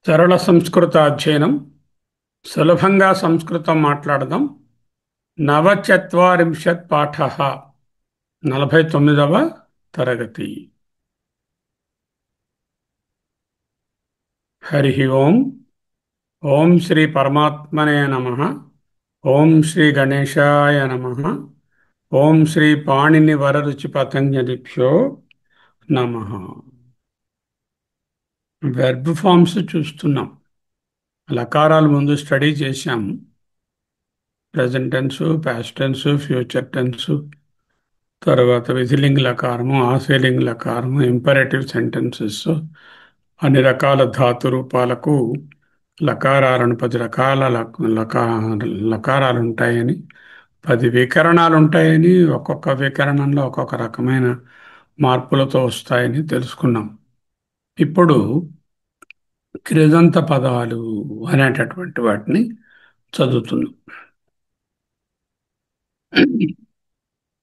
సరళ సంస్కృత అధ్యయనం సులభంగా సంస్కృతం మాట్లాడదాం. నవచత్వరింశత్ పాఠ 49వ తరగతి. హరి ఓం. ఓం శ్రీ పరమాత్మనే నమః. ఓం శ్రీ గణేశాయ నమః. ఓం శ్రీ పాణిని వరరుచి పతంజలిభ్యో నమః. వెర్బ్ ఫామ్స్ చూస్తున్నాం. లకారాలు ముందు స్టడీ చేశాము. Present tense, past tense, future tense, తర్వాత విధిలింగ్ లకారము, ఆశయలింగ్ లకారము, ఇంపరేటివ్ సెంటెన్సెస్, అన్ని రకాల ధాతు రూపాలకు లకారాలను 10 రకాల లకారాలు ఉంటాయని, 10 వికరణాలు ఉంటాయని, ఒక్కొక్క వికరణంలో ఒక్కొక్క రకమైన మార్పులతో వస్తాయని తెలుసుకున్నాం. ఇప్పుడు క్రిదంత పదాలు అనేటటువంటి వాటిని చదువుతున్నాం.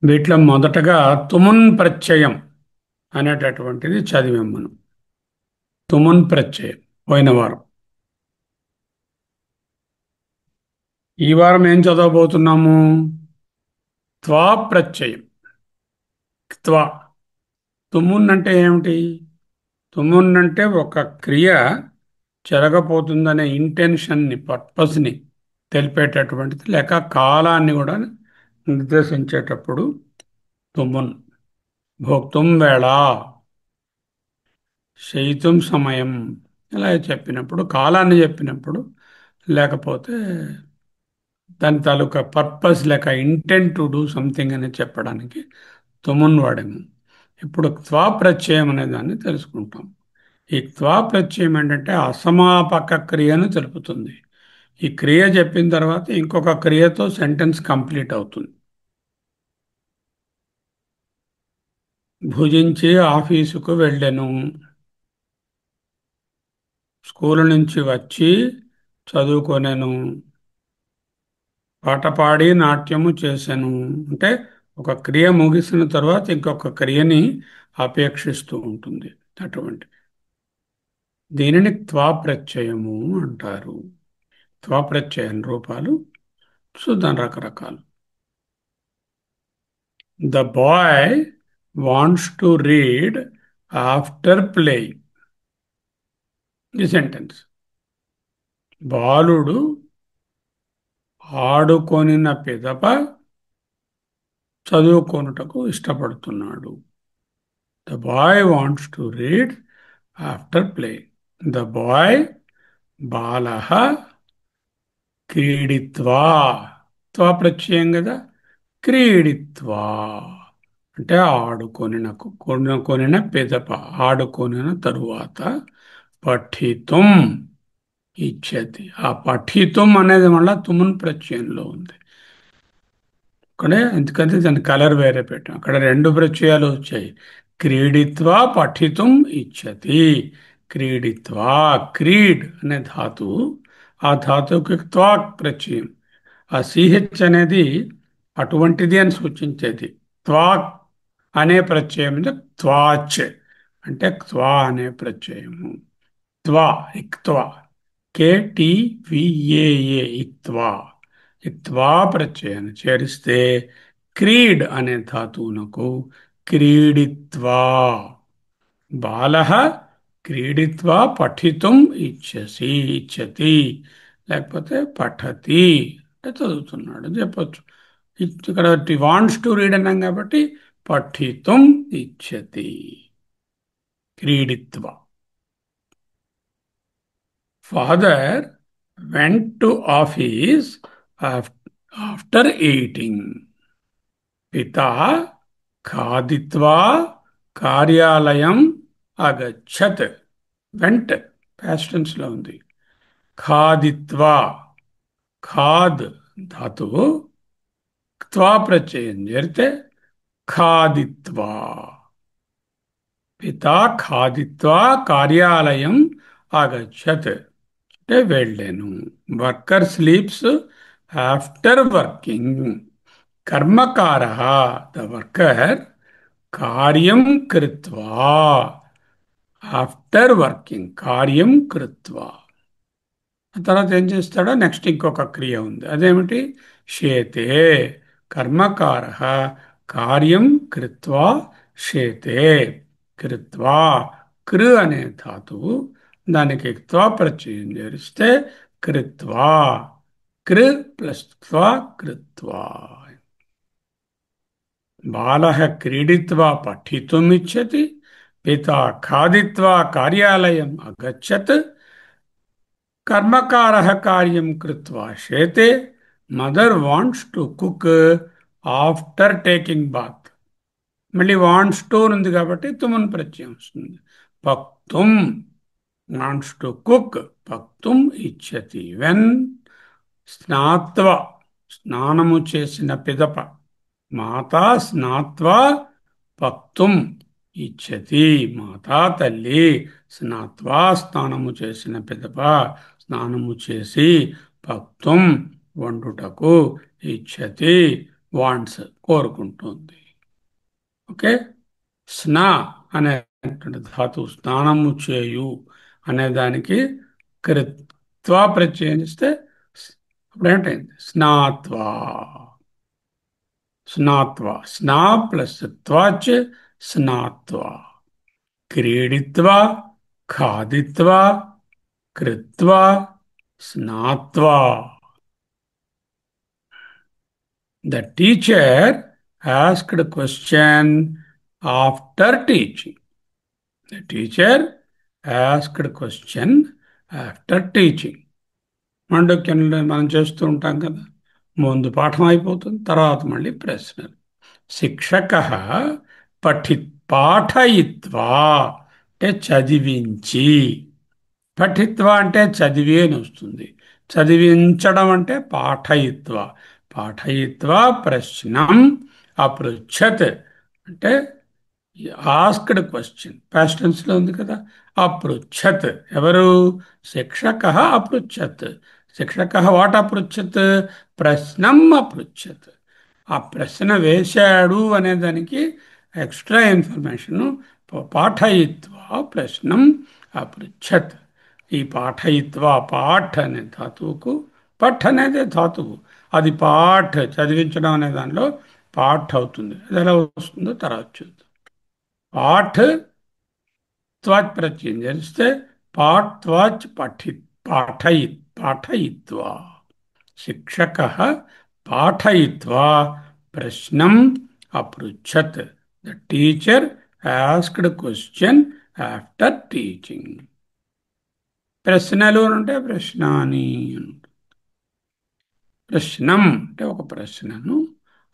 వీటిలో మొదటగా తుమున్ ప్రత్యయం అనేటటువంటిది చదివాం మనం. తుమున్ ప్రత్యయం పోయిన వారం. ఈ వారం ఏం చదవబోతున్నాము? త్వా ప్రత్యయం. త్వా. తుమున్ అంటే ఏమిటి? తుమున్ అంటే ఒక క్రియ జరగబోతుందనే ఇంటెన్షన్ని, పర్పస్ని తెలిపేటటువంటిది, లేక కాలాన్ని కూడా నిర్దేశించేటప్పుడు తుమున్. భోక్తుం వేళ, శయితుం సమయం, ఇలా చెప్పినప్పుడు, కాలాన్ని చెప్పినప్పుడు, లేకపోతే దాని తాలూకా పర్పస్ లేక ఇంటెంట్ టు డూ సంథింగ్ అని చెప్పడానికి తుమున్ వాడేము. ఇప్పుడు త్వా ప్రత్యయం అనే దాన్ని తెలుసుకుంటాం. ఈ త్వా ప్రత్యయం ఏంటంటే అసమాపక క్రియను తెలుపుతుంది. ఈ క్రియ చెప్పిన తర్వాత ఇంకొక క్రియతో సెంటెన్స్ కంప్లీట్ అవుతుంది. భుజించి ఆఫీసుకు వెళ్ళెను. స్కూల్ నుంచి వచ్చి చదువుకొనెను. పాట పాడి నాట్యము చేశాను. అంటే ఒక క్రియ ముగిసిన తర్వాత ఇంకొక క్రియని అపేక్షిస్తూ ఉంటుంది. అటువంటి దీనిని త్వాప్రత్యయము అంటారు. త్వాప్రత్యయం రూపాలు చూద్దాం, రకరకాలు. The boy wants to read after playing. ఈ సెంటెన్స్. బాలుడు ఆడుకొనిన పిదప చదువుకొనుటకు ఇష్టపడుతున్నాడు. The boy wants to read after play. The boy బాలః క్రీడిత్వా. త్వా ప్రత్యయం కదా. క్రీడిత్వా అంటే కొనిన పిదప, ఆడుకొనిన తరువాత, పఠితుం ఇచ్చతి. ఆ పఠితుం అనేది మళ్ళా తుమున్ ప్రత్యయంలో ఉంది. అక్కడే ఎందుకంటే దాని కలర్ వేరే పెట్టాం. అక్కడ 2 ప్రత్యయాలు వచ్చాయి. క్రీడిత్వా పఠితుం ఇచ్చతి. క్రీడిత్వా, క్రీడ్ అనే ధాతువు, ఆ ధాతువుకి త్వా ప్రత్యయం. ఆ సిహెచ్ అనేది అటువంటిది అని సూచించేది. త్వా అనే ప్రత్యయం మీద త్వాచ్ అంటే త్వా అనే ప్రత్యయము. త్వా, ఇక్త్వా, KTVAA, ఇక్త్వా. ఇక్త్వా ప్రత్యయాన్ని చేరిస్తే క్రీడ్ అనే ధాతువునకు క్రీడిత్వా. బాలః క్రీడిత్వా పఠితుం ఇచ్చతి, లేకపోతే పఠతి అంటే చదువుతున్నాడు చెప్పచ్చు. ఇక్కడ వాంట్స్ టు రీడ్ అన్నాం కాబట్టి పఠితుం ఇచ్చతి. క్రీడిత్వా. Father went to office after eating. పితా ఖాదిత్వా కార్యాలయం అగచ్చత్. వెంట్ పాస్ట్ టెన్స్లో ఉంది. ఖాదిత్వా, ఖాద్ ధాతువు త్వా ప్రత్యయం చేరితే ఖాదిత్వా. పితా ఖాదిత్వా కార్యాలయం అగచ్చత్ అంటే వెళ్ళాను. Worker sleeps after working. కర్మకారః ద వర్కర్ కార్యం కృత్వా ఆఫ్టర్ వర్కింగ్, కార్యం కృత్వా. ఆ తర్వాత ఏం చేస్తాడో నెక్స్ట్ ఇంకొక క్రియ ఉంది. అదేమిటి? షేతే. కర్మకార కార్యం కృత్వా షేతే. కృత్వా. కృ అనే ధాతువు, దానికి త్వా ప్రత్యయం చేరిస్తే కృత్వా. కృ ప్లస్ త్వా కృత్వా. బాలः క్రీడిత్వా పఠితుమిచ్చతి, పితా ఖాదిత్వా కార్యాలయం అగచ్చత్, కర్మకారः కార్యం కృత్వా శేతే, mother wants to cook after taking bath. మళ్ళీ వాంట్స్ టు ఉంది కాబట్టి తుమున్ ప్రత్యయం వస్తుంది. పక్తుం. Wants to cook. పక్తుం ఇచ్చతి వెన్. స్నాత్వ. స్నానము చేసిన పిదప. మాతా స్నాత్వా పక్తుం ఇచ్చతి. మాతా తల్లి స్నాత్వా స్నానము చేసిన పిదప, స్నానము చేసి పక్తుం వండుటకు ఇచ్చతి వాంట్స్ కోరుకుంటుంది. ఓకే. స్నా అనేటువంటి ధాతువు స్నానము చేయు అనే దానికి కృత్వా ప్రత్యయం చేస్తే అప్పుడు ఏంటైంది? స్నాత్వా. స్నాత్వా. స్నా ప్లస్ త్వాచ్ స్నాత్వా. క్రీడిత్వా ఖాదిత్వా కృత్వా స్నాత్వా. The teacher asked a question after teaching. The teacher asked a question after teaching. మండక్యంలో మనం చేస్తూ ఉంటాం కదా, ముందు పాఠం అయిపోతుంది, తర్వాత మళ్ళీ ప్రశ్నలు. శిక్షక పాఠయిత్వా అంటే చదివించి. పఠిత్వ అంటే చదివి అని వస్తుంది. చదివించడం అంటే పాఠయిత్వ. పాఠయిత్వ ప్రశ్నం అపృచ్ఛత్ అంటే ఆస్క్డ్ క్వశ్చన్. పాస్ట్ టెన్స్ లో ఉంది కదా. అపృచ్ఛత్. ఎవరు? శిక్షక అపృచ్ఛత్. శిక్షక వాట్ అపృచ్ఛత్? ప్రశ్నం అపృచ్ఛత్. ఆ ప్రశ్న వేశాడు అనే దానికి ఎక్స్ట్రా ఇన్ఫర్మేషన్. పాఠయిత్వా ప్రశ్నం అపృచ్ఛత్. ఈ పాఠయిత్వా పాఠ్ అనే ధాతువుకు, పఠ్ అనేది ధాతువు, అది పాఠ్ చదివించడం అనే దానిలో పాఠ్ అవుతుంది. అది ఎలా వస్తుందో తర్వాత చూద్దాం. పాఠ్ త్వాచ్ ప్రత్యయం చేస్తే పాఠ్ త్వాచ్ పాఠయిత్వా. శిక్షక పాఠయిత్వా ప్రశ్నం అపృచ్ఛత్. The teacher asked question after teaching. ప్రశ్నలు అంటే ప్రశ్నాని. ప్రశ్నం అంటే ఒక ప్రశ్నను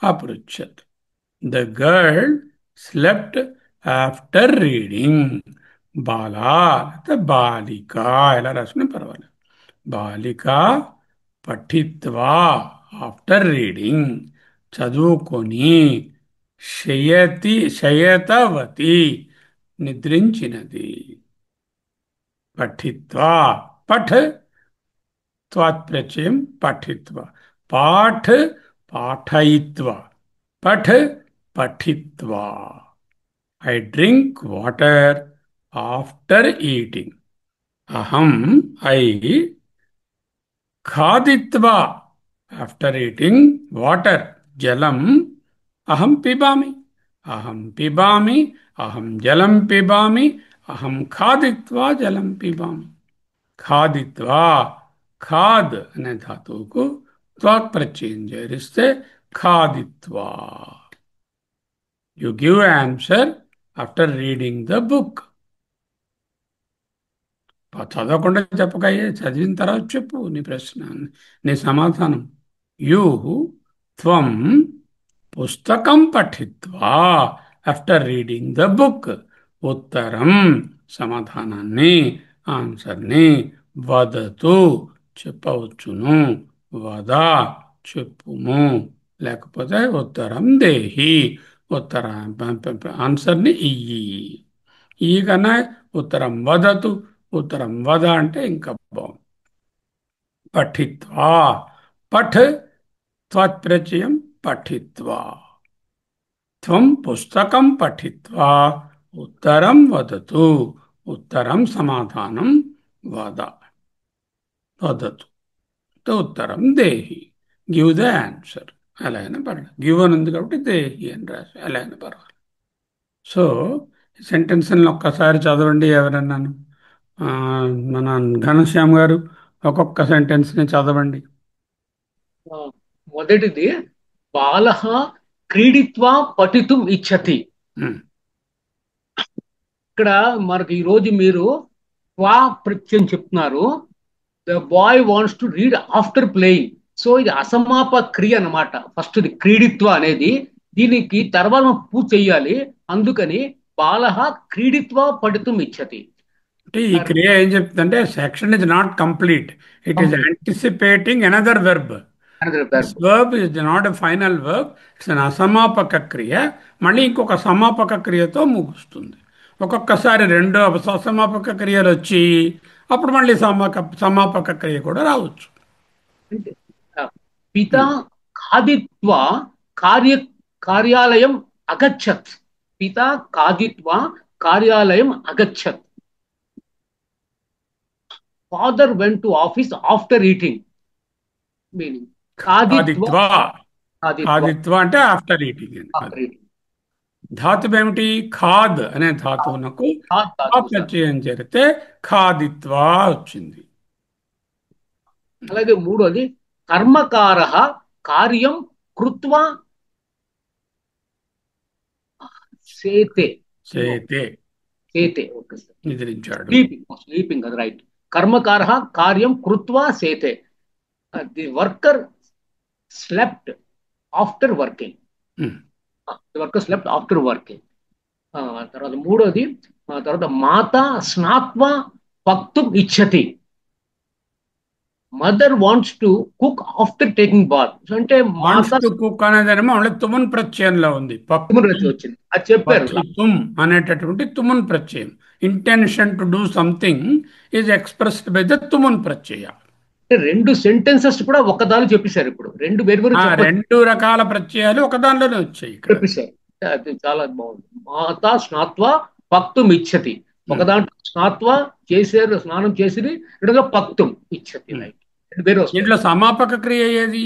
అపృచ్ఛత్. The girl slept after reading. బాలా అంటే బాలిక ఎలా రాసినా పర్వాలేదు. బాలిక పఠిత్వా ఆఫ్టర్ రీడింగ్ చదువుకొని శయతవతి నిద్రించినది. పఠిత్వా. పఠ్ త్వాత్ ప్రత్యయం పఠిత్వా. పాఠ్ పాఠయిత్వా. పఠ్ పఠిత్వా. I drink water after eating. అహం ఐ ఖాదిత్వా ఆఫ్టర్ ఈటింగ్ వాటర్ జలం అహం పిబామి. అహం పిబామి. అహం జలం పిబామి. అహం ఖాదిత్వా జలం పిబామి. ఖాదిత్వా. ఖాద్ అనే ధాతువుకు త్వాక్ ప్రత్యయం చేరిస్తే ఖాదిత్వా. You give answer after reading the book. చదవకుండా చెప్పకయ్యే, చదివిన తర్వాత చెప్పు నీ ప్రశ్న, నీ సమాధానం. యు త్వం పుస్తకం పఠిత్వా ఆఫ్టర్ రీడింగ్ ద బుక్. ఉత్తరం సమాధానాన్ని, ఆన్సర్ని, వదతు చెప్పవచ్చును, వద చెప్పుము, లేకపోతే ఉత్తరం దేహి ఉత్తర ఆన్సర్ని ఇయ్యి. ఈ కన్నా ఉత్తరం వదతు, ఉత్తరం వద అంటే ఇంకా బాగుంది. పఠిత్వా. పఠ్ త్వత్ప్రత్యయం పఠిత్వా. త్వం పుస్తకం పఠిత్వా ఉత్తరం వదతు. ఉత్తరం సమాధానం వద. వదతు ఉత్తరం దేహి. Give the answer. అలా అయినా పర్వాలేదు. గివ్ అని ఉంది కాబట్టి దేహి అని రాసి అలా అయినా పర్వాలేదు. సో సెంటెన్స్ని ఒక్కసారి చదవండి ఎవరన్నాను. ఆ, మన ఘనశ్యామ్ గారు ఒక్కొక్క సెంటెన్స్ని చదవండి. ఆ, మొదటిది, బాలః క్రీడిత్వా పఠితుం ఇచ్చతి. ఉమ్, ఇక్కడ మనకి ఈ రోజు మీరు క్వా ప్రత్యయం చెప్తున్నారు. The boy wants to read after playing. So ఇది అసమాప క్రియ అన్నమాట. ఫస్ట్ ఇది క్రీడిత్వ అనేది, దీనికి తర్వాత మనం పూజ చెయ్యాలి. అందుకని బాలః క్రీడిత్వా పఠితుం ఇచ్చతి. అంటే ఈ క్రియ ఏం చెప్తుందంటే section is not complete. It is complete anticipating another verb. Another this verb. Verb is not a final verb. It's an అసమాపక క్రియ. మళ్ళీ ఇంకొక సమాపక క్రియతో ముగుస్తుంది. ఒక్కొక్కసారి రెండు అసమాపక క్రియలు వచ్చి అప్పుడు మళ్ళీ సమాపక క్రియ కూడా రావచ్చు. అంటే పిత ఖాదిత్వా కార్య కార్యాలయం అగచ్చత్. పిత ఖాదిత్వా కార్యాలయం అగచ్చత్. Father went to office after eating. Meaning ఖాదిత్వ, ఖాదిత్వా. ఖాదిత్వ ఖాదిత్వా అంటే ఆఫ్టర్ ఈటింగ్ అని. అది ఆఫ్టర్ ఈటింగ్. ధాతువు ఏమిటి? ఖాద్ అనే ధాతువునకు ఆ ధాతువు సార్. ప్రత్యయం చేరితే ఖాదిత్వా వచ్చింది. అలాగే మూడోది, కర్మకార కార్యం కృత్వా సేతే. చేతే సేతే, ఓకే సార్. నిద్రించాడు. స్లీపింగ్, స్లీపింగ్ అది రైట్. కర్మకార కార్యం కృత్వా సేతే. The worker slept after working. Um. The worker slept after working. తర్వాత మూడోది, తర్వాత మాత స్నాత్వా పక్తుం ఇచ్చతి. Mother wants to cook after taking bath. అంటే వాంట్స్ మాత టు కుక్ అనేదేమో మళ్ళీ తుమున్ ప్రత్యయంలో ఉంది. రుచి వచ్చింది, అది చెప్పారు. పఠితుం అనేటటువంటి తుమున్ ప్రత్యయం. Intention to do something is expressed by the తుమున్ ప్రత్యయ. అంటే రెండు సెంటెన్సెస్ కూడా ఒకదాని చెప్పేశారు. ఇప్పుడు రెండు వేరు వేరు ఆ చెప్పచ్చు, రెండు రకాల ప్రత్యయాలు ఒకదానిలోనే వచ్చాయి ఇక్కడ. చెప్పేశారు. అది చాలా బాగుంది. మాత స్నాత్వా పక్తుం ఇచ్చతి. ఒక ఉమ్. దాంట్లో స్నాత్వా చేశారు, స్నానం చేసి, రెండుగా పక్తుం ఇచ్చతి. ఉమ్. రైట్, రెండు వేరు వస్తాయి. దీంట్లో సమాపక క్రియ ఏది?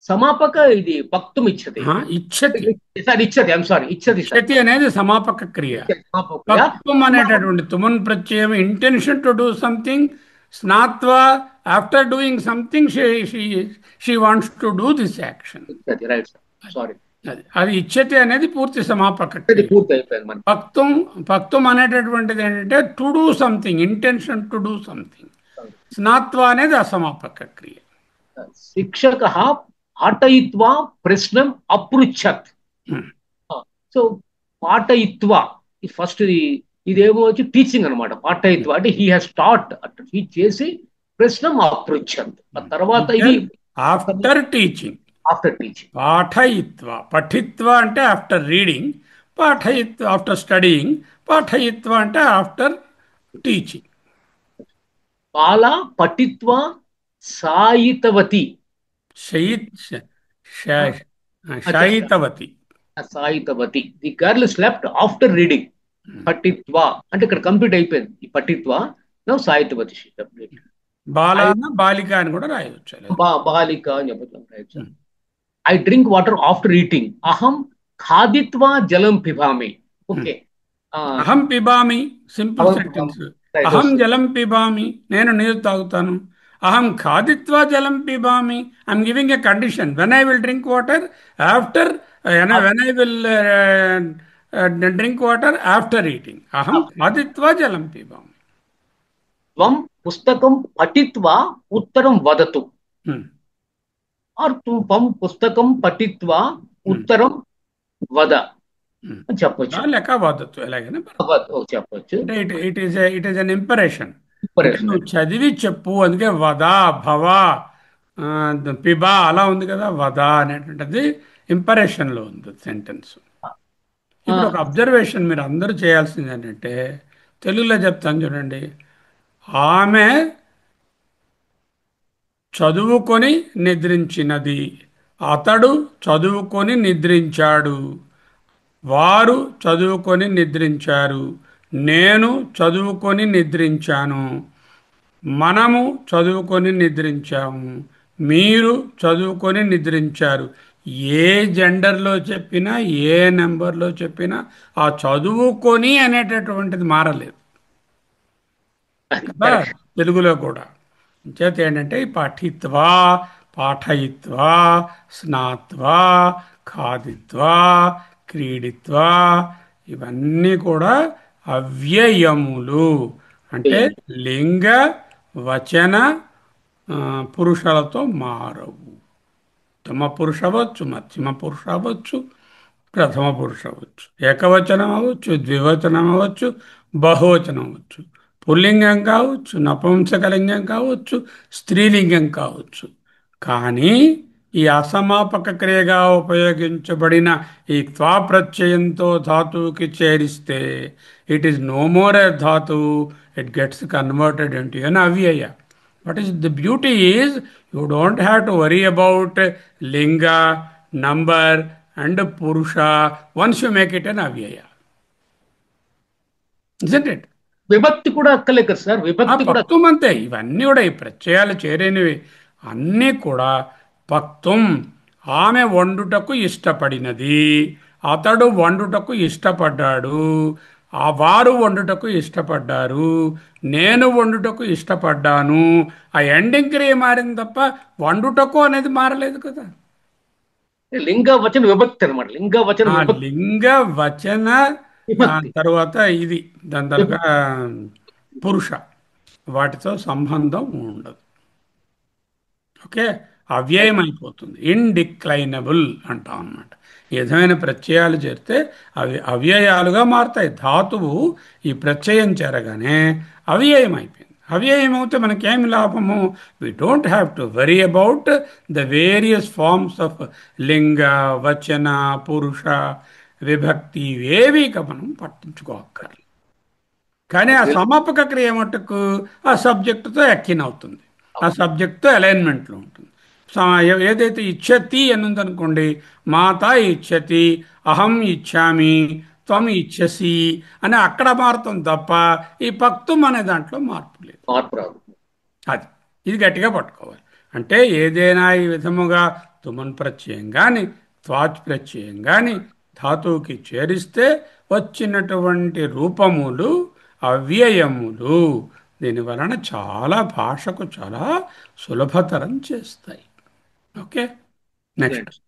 సమాపక ఇది పక్తుం ఇచ్చతి. ఇచ్చతి. సార్ ఇచ్చతి, ఐఎమ్ సారీ, ఇచ్చతి సార్. ఇచ్చతి అనేది సమాపక క్రియ. ఇచ్చతి సమాపక. పక్వం అనేటటువంటి తుమన్ ప్రత్యయం ఇంటెన్షన్ టు డూ సంథింగ్. స్నాత్వా after doing something she wants to do this action. ఇచ్చతి రైట్ సార్, సారీ. అది ఇచ్చతి అనేది పూర్తి సమాపక ఇది క్రియ. పూర్తి అయిపోయింది మనకి. పక్తం పక్తం అనేటటువంటిది ఏంటంటే to do something, intention to do something. స్నాత్వా అనేది అసమాపక క్రియ. శిక్షక పాఠయిత్వా ప్రశ్నం అపృచ్చత్. Hmm. సో పాఠయిత్వా ఫస్ట్ ఇదేమో వచ్చి టీచింగ్ అనమాట. పాఠయిత్వా అంటే హీ హాస్ టాట్, అట్లా టీచ్ చేసి ప్రశ్నం అపృచ్చత్. ఆ తర్వాత ఇది ఆఫ్టర్ టీచింగ్. After teaching. పాఠయిత్వా. పఠిత్వా అంటే ఆఫ్టర్ రీడింగ్. పాఠయిత్వా ఆఫ్టర్ స్టడీయింగ్. పాఠయిత్వా అంటే ఆఫ్టర్ టీచింగ్. బాల పఠిత్వా సాయితవతి. శయిత్ ఆ, అచ్చా, శాయితవతి. సాయితవతి. The girl slept after reading. పఠిత్వా అంటే ఇక్కడ కంప్లీట్ అయిపోయింది ఈ పఠిత్వా. నౌ సాయితవతి. బాలాన బాలిక అని కూడా రాయవచ్చు. బాలిక అని చెప్తాం, right sir. I drink water after eating. అహం ఖాదిత్వా జలం పిబామి. ఓకే. అహం పిబామి సింపుల్ సెంటెన్స్. అహం జలం పిబామి, నేను నీరు తాగుతాను. అహం ఖాదిత్వా జలం పిబామి. I'm giving a condition. When I will drink water after, when I will drink water after eating. అహం ఖాదిత్వా జలం పిబామి. త్వం పుస్తకం పఠిత్వా ఉత్తరం వదతు. ఆర్ త్వం పుస్తకం పఠిత్వా ఉత్తరం వద అని చెప్పొచ్చు. లేక వదతు ఎలాగైనా చెప్పొచ్చు. అంటే ఇట్ ఈస్ అన్ ఇంపరేషన్. ఇంపరేషన్. నువ్వు చదివి చెప్పు. అందుకే వద, భవ, పిబా అలా ఉంది కదా. వద అనేటువంటిది ఇంపరేషన్లో ఉంది సెంటెన్స్. ఇప్పుడు ఒక అబ్జర్వేషన్ మీరు అందరూ చేయాల్సింది ఏంటంటే, తెలుగులో చెప్తాను చూడండి. ఆమె చదువుకొని నిద్రించినది. అతడు చదువుకొని నిద్రించాడు. వారు చదువుకొని నిద్రించారు. నేను చదువుకొని నిద్రించాను. మనము చదువుకొని నిద్రించాము, మీరు చదువుకొని నిద్రించారు. ఏ జెండర్లో చెప్పినా, ఏ నెంబర్లో చెప్పినా ఆ చదువుకొని అనేటటువంటిది మారలేదు అది కదా, కరెక్ట్. తెలుగులో కూడా. చేత ఏంటంటే ఈ పఠిత్వా, పాఠయిత్వా, స్నాత్వా, ఖాదిత్వా, క్రీడిత్వా, ఇవన్నీ కూడా అవ్యయములు. అంటే లింగ వచన ఆ, పురుషులతో మారవు. ఉత్తమ పురుష అవ్వచ్చు, మధ్యమ పురుష అవ్వచ్చు, ప్రథమ పురుష అవ్వచ్చు, ఏకవచనం అవ్వచ్చు, ద్వివచనం అవ్వచ్చు, బహువచనం అవ్వచ్చు, పుల్లింగం కావచ్చు, నపుంసకలింగం కావచ్చు, స్త్రీలింగం కావచ్చు. కానీ ఈ అసమాపక క్రియగా ఉపయోగించబడిన ఈ త్వా ప్రత్యయంతో ధాతువుకి చేరిస్తే it is no more a ధాతువు, it gets converted into an అవ్యయ. What is the beauty is you don't have to worry about linga, number, and purusha once you make it an avyaya, isn't it? విభక్తి కూడా అక్కర్లేదు కదా sir, ఆ విభక్తి కూడా. పక్వం అంతే. ఇవన్నీ కూడా ఈ ప్రత్యయాలు చేరేనివి అన్నీ కూడా పక్వం. ఆమె వండుటకు ఇష్టపడినది, అతడు వండుటకు ఇష్టపడ్డాడు, ఆ వారు వండుటకు ఇష్టపడ్డారు, నేను వండుటకు ఇష్టపడ్డాను. ఆ ఎండింగ్ క్రియ మారింది తప్ప వండుటకు అనేది మారలేదు కదా. లింగ వచన విభక్తి అనమాట, లింగ వచన ఆ విభక్తి. లింగ వచన విభక్తి. తర్వాత ఇది దాని తరగా పురుష, వాటితో సంబంధం ఉండదు. ఓకే, అవ్యయం అయిపోతుంది, ఇండిక్లైనబుల్ అంటాం అన్నమాట. ఈ విధమైన ప్రత్యయాలు చేరితే అవి అవ్యయాలుగా మారుతాయి. ధాతువు ఈ ప్రత్యయం చేరగానే అవ్యయం అయిపోయింది. అవ్యయం అవుతే మనకేమి లాభము? We don't have to worry about the various forms of లింగ, వచన, పురుష, విభక్తి ఇవేవి ఇక మనం పట్టించుకోక్కర్లేదు. కానీ ఆ సమాపక క్రియ మటుకు ఆ సబ్జెక్టుతో ఎక్కిన్ అవుతుంది, ఆ సబ్జెక్ట్తో అలైన్మెంట్లో ఉంటుంది. ఏదైతే ఇచ్చతి అని ఉందనుకోండి, మాత ఇచ్చతి, అహం ఇచ్చామి, త్వం ఇచ్చసి అని అక్కడ మారుతుంది తప్ప ఈ పక్తం అనే దాంట్లో మార్పు లేదు. మార్పు రాదు. అది ఇది గట్టిగా పట్టుకోవాలి. అంటే ఏదైనా ఈ విధముగా తుమన్ ప్రత్యయం కానీ, త్వాచ్ ప్రత్యయం కానీ ధాతువుకి చేరిస్తే వచ్చినటువంటి రూపములు అవ్యయములు. దీని వలన చాలా భాషకు చాలా సులభతరం చేస్తాయి. Okay, next right.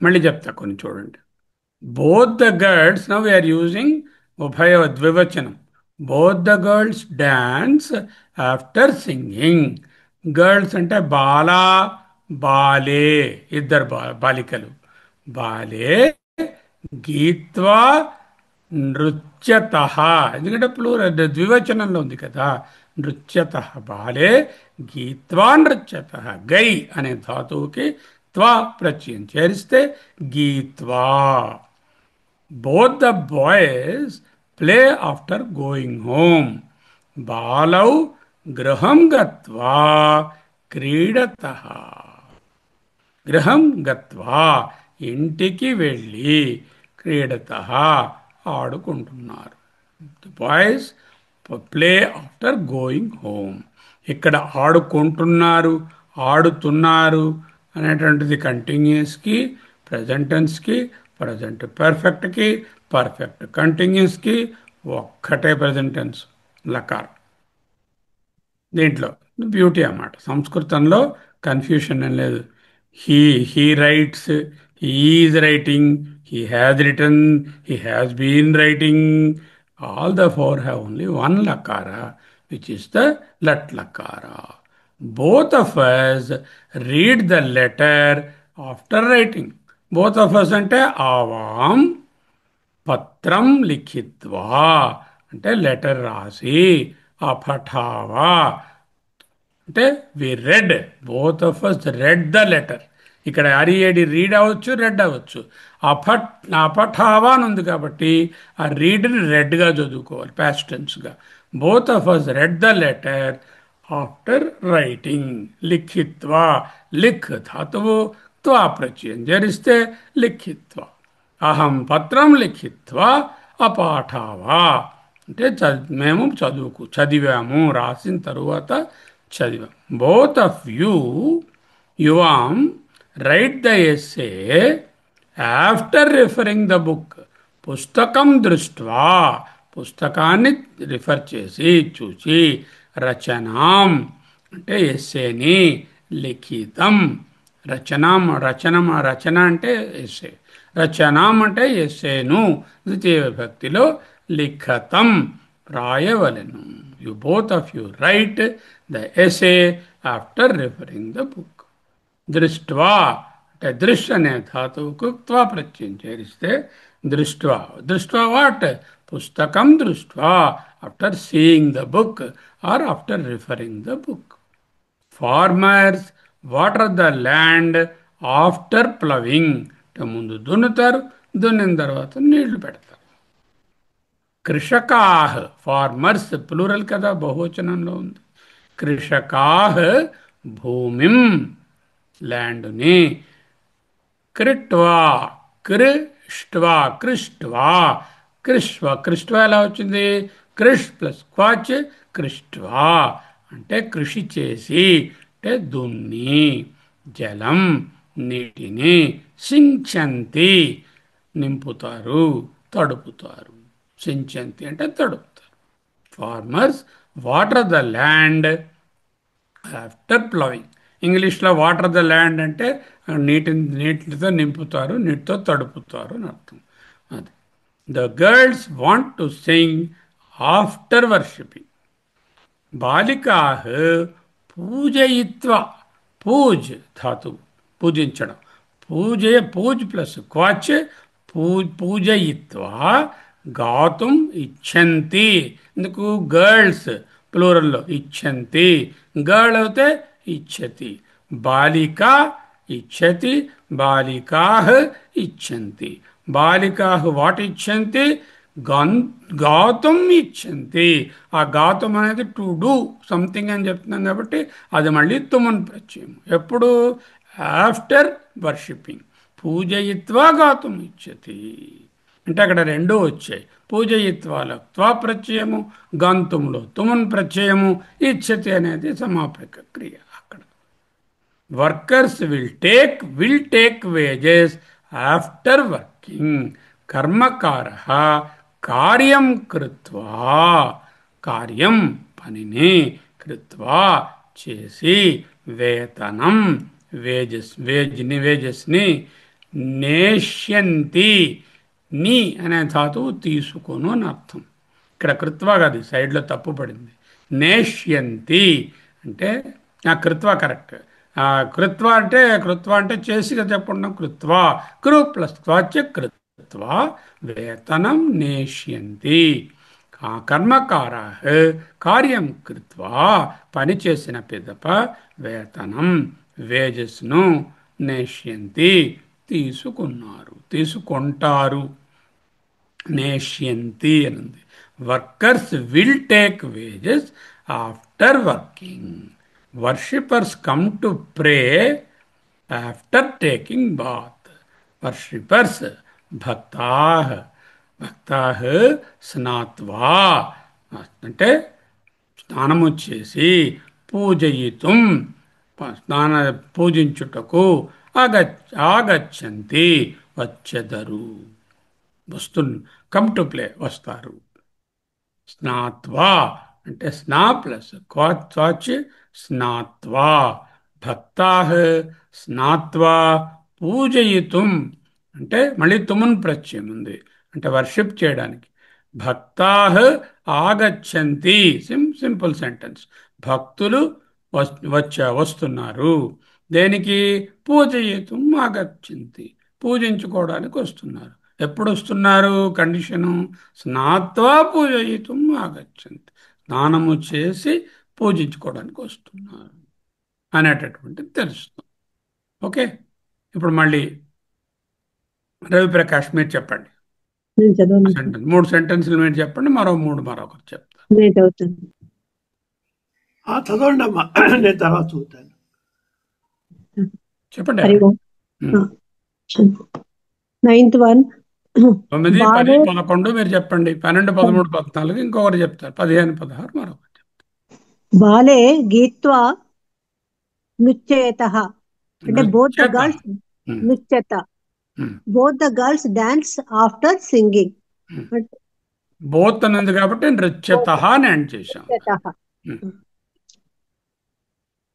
మళ్ళీ చెప్తా కొన్ని చూడండి. Both the girls, now we are using Ubhaya Dvivachanam. Both the girls dance after singing. Girls అంటే బాల, బాలే, ఇద్దరు బాలికలు. బాలే గీత్వా నృత్యత, ఎందుకంటే ద్వివచనంలో ఉంది కదా. నృత్యత బాలే గీత్వా నృత్యత. గై అనే ధాతువుకి త్వా ప్రత్యయం చేరిస్తే గీత్వా. Both the boys play after going home. బాలౌ గృహం గత్వా క్రీడతః. గృహం గత్వా ఇంటికి వెళ్ళి, క్రీడతః ఆడుకుంటున్నారు. The boys play after going home. ఇక్కడ ఆడుకుంటున్నారు, ఆడుతున్నారు అనేటువంటిది కంటిన్యూస్కి, ప్రజెంట్ టెన్స్కి, ప్రజెంట్ పర్ఫెక్ట్కి, పర్ఫెక్ట్ కంటిన్యూస్కి ఒక్కటే ప్రజెంట్ టెన్స్ లకార్. దీంట్లో బ్యూటీ అన్నమాట. సంస్కృతంలో కన్ఫ్యూషన్ ఏం లేదు. He he writes, he is writing, he has return, he has been writing. All the four have only one లకార, విచ్ ఇస్ ద లట్ లకార. Both of us read the letter after writing. Both of us అంటే ఆవాం పత్రం లిఖిత్వా, అంటే letter రాసి, అపఠావా అంటే we read, both of us read the letter. ఇక్కడ అరియేడి రీడ్ అవ్వచ్చు, రెడ్ అవ్వచ్చు. అపఠావా అని ఉంది కాబట్టి ఆ రీడ్ని రెడ్గా చదువుకోవాలి, పాస్ట్ టెన్స్గా. Both of us read the letter after writing. లిఖిత్వా, లిఖ్ ధాతువు, త్వా ప్రత్యయం జరిస్తే లిఖిత్వా. అహం పత్రం లిఖిత్వా అపాఠావా. అంటే మేము చదివాము, రాసిన తరువాత చదివాం. బోత్ ఆఫ్ యూ యువాం write the essay after referring the book. పుస్తకం దృష్ట్వా, పుస్తకాన్ని రిఫర్ చేసి చూసి, రచనాం అంటే ఎస్సేని, లిఖితం రచన అంటే ఎస్సే, రచనాం అంటే ఎస్సేను ద్వితీయ విభక్తిలో, లిఖతం రాయవలెను. You both of you write the essay after referring the book. దృష్ట్వా అంటే దృష్ అనే ధాతువుకు త్వా ప్రత్యయం చేరిస్తే దృష్ట్వా. దృష్ట్వా వాట్? పుస్తకం దృష్ట్వా, after seeing the book or after referring the book. Farmers water the land after ploughing అంటే ముందు దున్నుతారు, దున్నిన తర్వాత నీళ్లు పెడతారు. కృషకాహ్ ఫార్మర్స్ ప్లూరల్ కదా, బహువచనంలో ఉంది. కృషకాహ్ భూమిం ల్యాండ్ని, కృట్వా కృష్ట్వా కృష్ట్వా కృష్ట్వా ఎలా వచ్చింది? కృష్ ప్లస్ క్వాచ్ కృష్ట్వా అంటే కృషి చేసి, అంటే దున్ని, జలం నీటిని, సించంతి నింపుతారు, తడుపుతారు. సించంతి అంటే తడుపుతారు. Farmers water the land after ploughing. ఇంగ్లీష్లో వాటర్ ద ల్యాండ్ అంటే నీటితో నింపుతారు, నీటితో తడుపుతారు అని అర్థం. అది the girls want to sing after worshipping. బాలికాః పూజయిత్వా, పూజ్ ధాతువు పూజించడం, పూజ్ ప్లస్ క్వాచ్ పూజయిత్వా గాతుం ఇచ్చంతి. ఎందుకు? గర్ల్స్ ప్లూరల్లో ఇచ్చంతి, గర్ల్ అయితే ఇచ్చతి, బాలిక ఇచ్చతి, బాలికాః ఇచ్చంతి. బాలికాః వాట్ ఇచ్చంతి? గాతుం ఇచ్చంతి. ఆ గాతుం అనేది టు డూ సంథింగ్ అని చెప్తున్నాం కాబట్టి అది మళ్ళీ తుమన్ ప్రత్యయం. ఎప్పుడు? After worshipping. పూజయిత్వా గాతుం ఇచ్చతి అంటే అక్కడ రెండూ వచ్చాయి. పూజయిత్వాలో త్వా ప్రత్యయము, గంతుములో తుమన్ ప్రత్యయము, ఇచ్చతి అనేది సమాపక క్రియ. అక్కడ workers will take wages after working. కర్మకారః కార్యం కృత్వా, కార్యం పనిని, కృత్వా చేసి, వేతనం వేజస్ని నేష్యంతి, నీ అనే ధాతువు తీసుకొను అని అర్థం. ఇక్కడ కృత్వా కాదు, సైడ్లో తప్పు పడింది. నేష్యంతి అంటే కృత్వా కరెక్ట్. కృత్వా అంటే చేసిగా చెప్పండి. కృత్వా కృ ప్లస్ త్వాచ కృత్వా వేతనం నేష్యంతి. కర్మకారా కార్యం కృత్వా పని చేసిన పిదప వేతనం వేజస్ను నేష్యంతి తీసుకుంటారు. నేష్యంతి అనుంది. Workers will take wages after working. Worshippers come to pray after taking bath. Worshippers భక్తాః స్నాత్వా అంటే స్నానము చేసి, పూజయితుం పూజించుటకు, ఆగచ్చంతి వచ్చెదరు, కమ్ టు ప్లే వస్తారు. స్నాత్వా అంటే స్నా ప్లస్ క్వాచ్ స్నాత్వా. భక్తాః స్నాత్వా పూజయితుం అంటే మళ్ళీ తుమున్ ప్రత్యయం ఉంది, అంటే వర్షిప్ చేయడానికి. భక్తాః ఆగచ్చంతి సింపుల్ సెంటెన్స్. భక్తులు వస్తున్నారు. దేనికి? పూజయితుం ఆగచ్చంతి పూజించుకోవడానికి వస్తున్నారు. ఎప్పుడు వస్తున్నారు? కండిషను స్నాత్వా పూజయితుం ఆగచ్చంతి, స్నానము చేసి పూజించుకోవడానికి వస్తున్నారు అనేటటువంటిది తెలుస్తుంది. ఓకే, ఇప్పుడు మళ్ళీ రవిప్రకాష్ మీరు చెప్పండి. నేను చదవను సార్. మూడు సెంటెన్సులు మీరు చెప్పండి, మరొకరు చెప్తాను. నేను చదువుతాను. చదవండి అమ్మా, నేను తర్వాత చదువుతాను. చెప్పండి. హరి ఓం. 9th one, 9, 10, బాలే 11 మీరు చెప్పండి. 12, 13, 14 ఇంకొకరు చెప్తారు. 15, 16 మరొకరు. బాలే గీత్వా నృత్యయతః అంటే బోత్ ద నృత్యత. గర్ల్స్ ఉమ్, నృత్యత um, both the girls dance after singing. Um. Both అని ఉంది కాబట్టి నృత్యత అని ఎండ్ చేశాం. నృత్యతః. ఉమ్.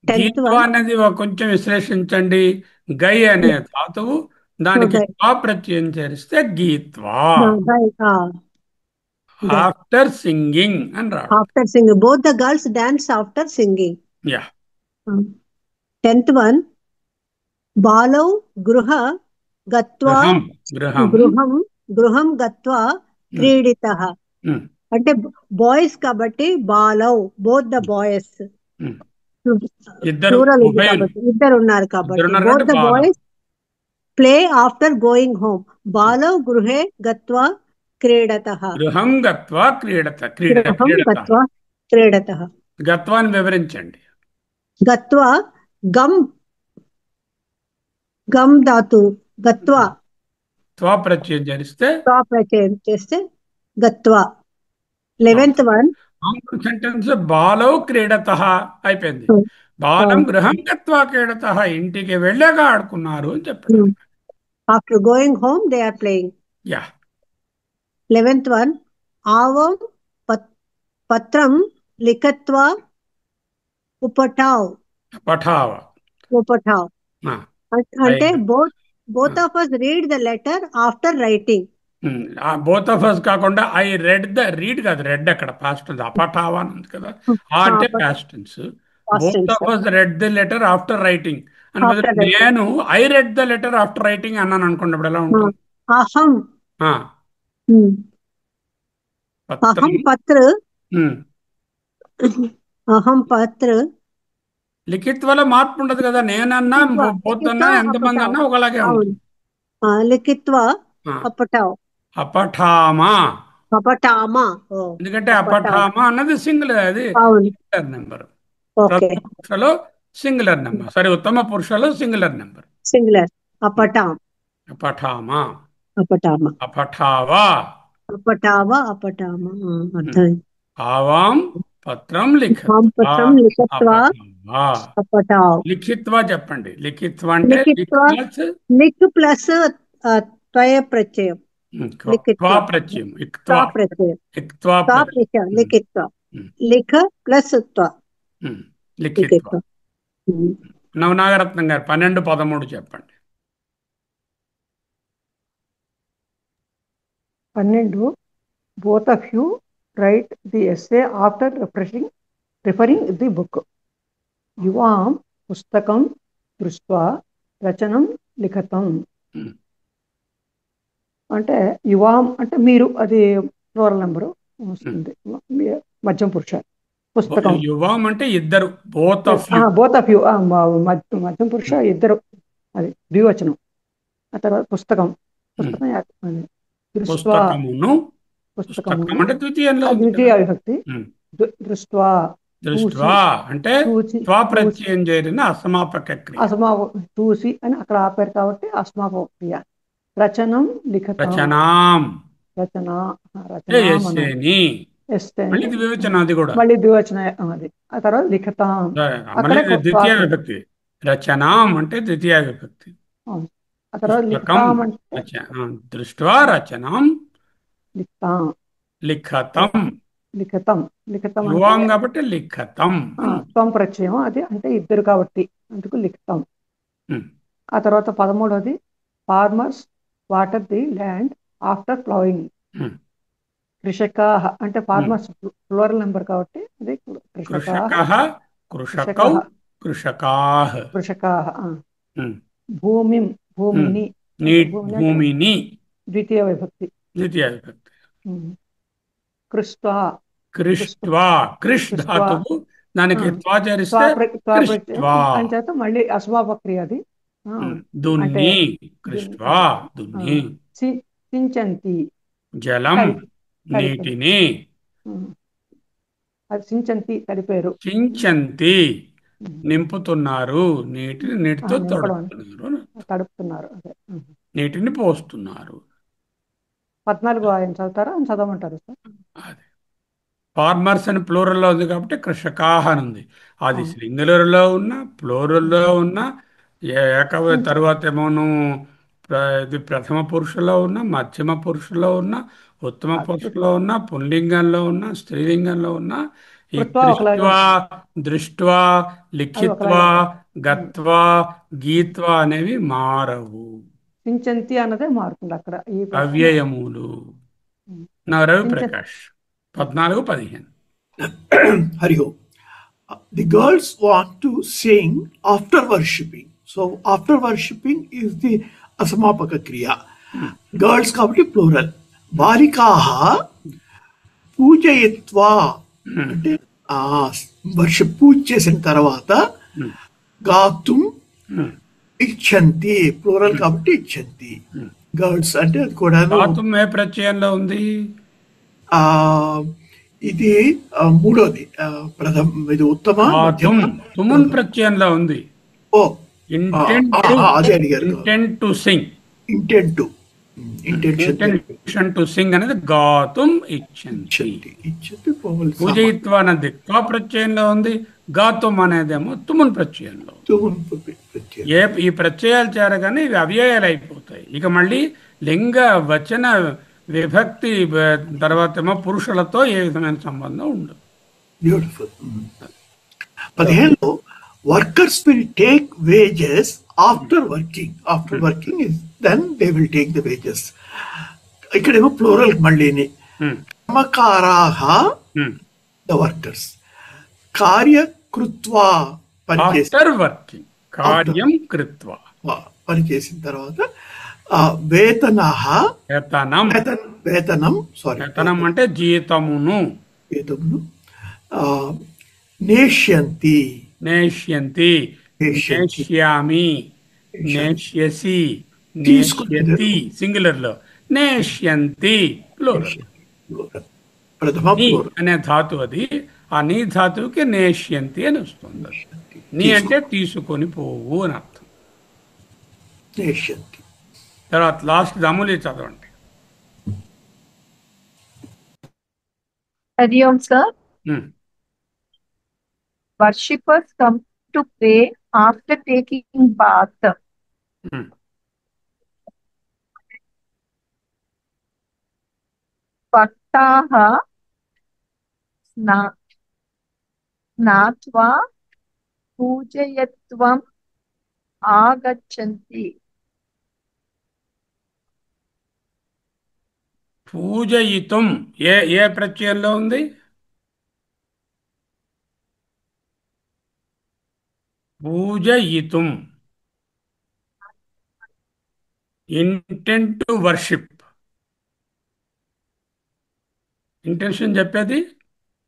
10th గీత్వ వన్ అనేది కొంచెం విశ్లేషించండి. గై అనే ధాతువు, దానికి త్వా ప్రత్యయం చేరిస్తే గీత్వా. ఆఫ్టర్ సింగింగ్ అని రావాలి. After singing both the girls dance after singing. Yeah. 10th one బాలౌ గృహ గత్వా గృహం. గృహం. గృహం గృహం గత్వా ఉమ్, క్రీడితః ఉమ్, అంటే బాయ్స్ కాబట్టి బాలౌ బోత్ ద బాయ్స్ ఉమ్. ఇద్దరు ప్లూరల్ ఉంది ఉభయులు కాబట్టి ఇద్దరు ఉన్నారు ఇద్దరు కాబట్టి ఉన్నారు బోత్ కాబట్టి ద బాలం. Boys play after going home బాలౌ గృహే గత్వా క్రీడతః గృహం గత్వా క్రీడత. గృహం క్రీడత. గత్వా క్రీడతః. గత్వాన్ని వివరించండి. గత్వా గమ్ గమ్ ధాతు గత్వా త్వా ప్రత్యయం చేరిస్తే ప్రత్యయం చేస్తే గత్వా. 11th వన్ సెంటెన్స్ బాలౌ క్రీడత అయిపోయింది. బాలం గృహం గత్వా క్రీడత, ఇంటికి వెళ్ళాక ఆడుకున్నారు అని చెప్పాడు. After going home they are playing. Yeah. 11th one ఆవం పత్రం లిఖత్వా ఉపటావ్ పఠావ. ఉపటావ్ అంటే both of us read the letter after writing. Both of us కాకుండా ఐ రెడ్ ద, రీడ్ కాదు, రెడ్ అక్కడ పాస్ట్ ఉంది. అపఠావా అని ఉంది కదా, ఆ అంటే past tense. Both of us read the letter after writing అని బదులు ఆఫ్టర్ రైటింగ్ నేను I read the letter after writing అన్నాను అనుకున్నప్పుడు ఎలా ఉంటుంది? అహం ఆ, అహం పత్రం. పత్ర ఉమ్. అహం పత్ర లిఖిత్వలో మార్పు ఉండదు కదా. నేనన్నా పోతున్నా ఎంతమంది అన్నా ఒకలాగే అవును ఉంటుంది. లిఖిత్వా ఆ, అపటావ్ అపఠామా. అపటామా ఎందుకంటే అపటావ్ అపఠామా అన్నది సింగులర్, అది అవును సింగులర్ నెంబర్. ఓకే ప్రథమ పురుషలో సింగులర్ నెంబర్, సరే ఉత్తమ పురుషలో సింగులర్ నెంబర్. సింగులర్ అపటాం అపఠామా. అపటామా అపఠావా. అపటావా అపటామా అర్థమైంది. ఆవాం పత్రం అహం లిఖత్వా. పత్రం లిఖత్వా అపఠావా. అపటావ్. లిఖిత్వా చెప్పండి. లిఖిత్వా అంటే లిఖ్ లిఖిత్వా ప్లస్ లిక్ ప్లస్ త్వయ ప్రత్యయం త్వా లిఖిత్వా ప్రత్యయం. త్వా ఇక్త్వా. ప్రత్యయం ఇక్త్వా త్వా ప్రత్యయం. ప్రత్యయం లిఖిత్వా లిఖ ప్లస్ త్వా లిఖిత్వా. లిఖిత్వా. నవనాగరత్నం గారు 12, 13 చెప్పండి. 12 both of you write the essay after referring the book. యువాం పుస్తకం దృష్ట్వా రచనం లిఖతం. అంటే యువాం అంటే మీరు, అది ఫ్లోరల్ నెంబరు వస్తుంది, మధ్యం పురుష. పుస్తకం యువం అంటే ఇద్దరు, both of you. Both of you మధ్యం పురుష ఇద్దరు, అది ద్వివచనం. ఆ తర్వాత పుస్తకం పుస్తకం దృష్ట్వా పుస్తకమును. పుస్తకం అంటే ద్వితీయంలో ఉంది ద్వితీయ కదా. విభక్తి. దృష్ట్వా దృష్ట్వా అంటే చూసి త్వా ప్రత్యయం చేరిన అసమాపక క్రియ. చూసి అని అక్కడ ఆపారు కాబట్టి అసమాపక క్రియ. రచనం లిఖతం. రచనాం. రచనాం ఎస్సేని. మళ్ళీ ఇది వివచనం, అది కూడా మళ్ళీ ద్వివచన అది. ఆ తర్వాత లిఖతాం మళ్ళీ అక్కడే ద్వితీయ విభక్తి. రచనాం అంటే ద్వితీయ విభక్తి. ఆ తర్వాత పుస్తకం లిఖతాం అంటే దృష్ట్వా రచనాం లిఖతాం. లిఖతం. లిఖతం లిఖతం యువాం అంటే కాబట్టి లిఖతం. త్వం ప్రత్యయం, అది అంటే ఇద్దరు కాబట్టి అందుకు లిఖతం. ఆ తర్వాత 13వది farmers water the land after ploughing. కృషకా అంటే ఫార్మర్స్ ఫ్లోరల్ నెంబర్ కాబట్టి అది కృషకః, కృషకౌ, కృషకాః. భూమిని, భూమిని ద్వితీయ విభక్తి. కృష్ట్వా. క్రిష్ ధాతువు, దానికి త్వా చేరిస్తే కృష్ట్వా. అంచేత మళ్ళీ అసమాపక్రియ అది. దున్ని. కృష్ట్వా దున్ని. సించంతి జలం, నీటిని. అది సించంతి తడిపేరు. సించంతి నింపుతున్నారు, నీటితో తడుపుతున్నారు, తడుపుతున్నారు, నీటిని పోస్తున్నారు. 14 ఆయన చదువుతారా ఆయన చదవమంటారు సార్? అది ఫార్మర్స్ అని ప్లూరల్లో ఉంది కాబట్టి కృషకాహ అని ఉంది. అది అవును. సింగులర్లో ఉన్న ప్లూరల్లో ఉన్న తర్వాత ఏమోను ఇది ప్రథమ పురుషులో ఉన్న, మధ్యమ పురుషులో ఉన్న, ఉత్తమ పురుషులో ఉన్న, పుంలింగంలో ఉన్న, స్త్రీలింగంలో ఉన్న, ఈ కృత్వా ఒకలాగే కృష్ట్వా, ఉంటుంది. దృష్ట్వా, అవి లిఖిత్వా, ఒకలాగే ఉంటాయి. గత్వా, గీత్వా అనేవి మారవు, సించంతి అన్నదే మారుతుంది అక్కడ ఈ ప్లేస్లో మారుతుంది. అవ్యయములు. నా Ravi Prakash 14-15. Hari Om. The girls want to sing after worshipping. So after worshipping is the asamapaka kriya. Girls kabatti plural. Balikaha పూజయిత్వా అంటే వర్షిప్ పూజ చేసిన తర్వాత గాతుం ఇచ్చంతి, ప్లూరల్ కాబట్టి ఇచ్చంతి. గర్ల్స్ అంటే అది కూడా ధాతుం ఏ ప్రత్యయంలో ఉంది? ఆ ఇది మూడోది ప్రథమ, ఇది ఉత్తమ, మధ్యమ, తుమున్ ప్రత్యయంలో ఉంది. ఓ అదే అడిగారు. Intent to sing, intent intention to sing అనేది గాతుం ఇచ్చంతి. ఇచ్చంతి పూజయిత్వ అనేది త్వ ప్రత్యయంలో ఉంది. గాతుం అనేదేమో తుమున్ ప్రత్యయంలో. ఈ ప్రత్యయాలు చేరగానే ఇవి అవ్యయాలు అయిపోతాయి. ఇక మళ్ళీ లింగ వచన విభక్తి తర్వాత ఏమో పురుషులతో ఏ విధమైన సంబంధం ఉండదు. బ్యూటిఫుల్. 15లో workers will take wages after working. After working is then they will take the wages. ఇక్కడేమో ప్లూరల్ మళ్ళీని కర్మకారాః ద వర్కర్స్. కార్యకృత్వా పనిచేసి వర్కింగ్ కార్యం కృత్వా పనిచేసిన తర్వాత వేతనః వేతనం, వేతనం సారీ వేతనం అంటే జీతమును, వేతమును నేష్యంతి, నేష్యంతి, నేష్యామి, నేష్యసి, తీసుకుంటారు. నేష్యతి సింగులర్ లో, నేష్యంతి ప్లూరల్. ప్రథమ నీ ప్లూరల్. అనే ధాతు అది, ఆ నీ ధాతువుకి నేష్యంతి అని వస్తుంది. నీ అంటే తీసుకొని పోవు అని అర్థం. నేష్యంతి. తర్వాత లాస్ట్ దములి చదవండి. Hari Om, sir. Worshippers come to pray after taking bath. Bhaktaha snatva pujayatvam agachanti. పూజయితం ఏ ఏ ప్రత్యయంలో ఉంది? పూజయితం, ఇంటెంట్ టు వర్షిప్. ఇంటెన్షన్ చెప్పేది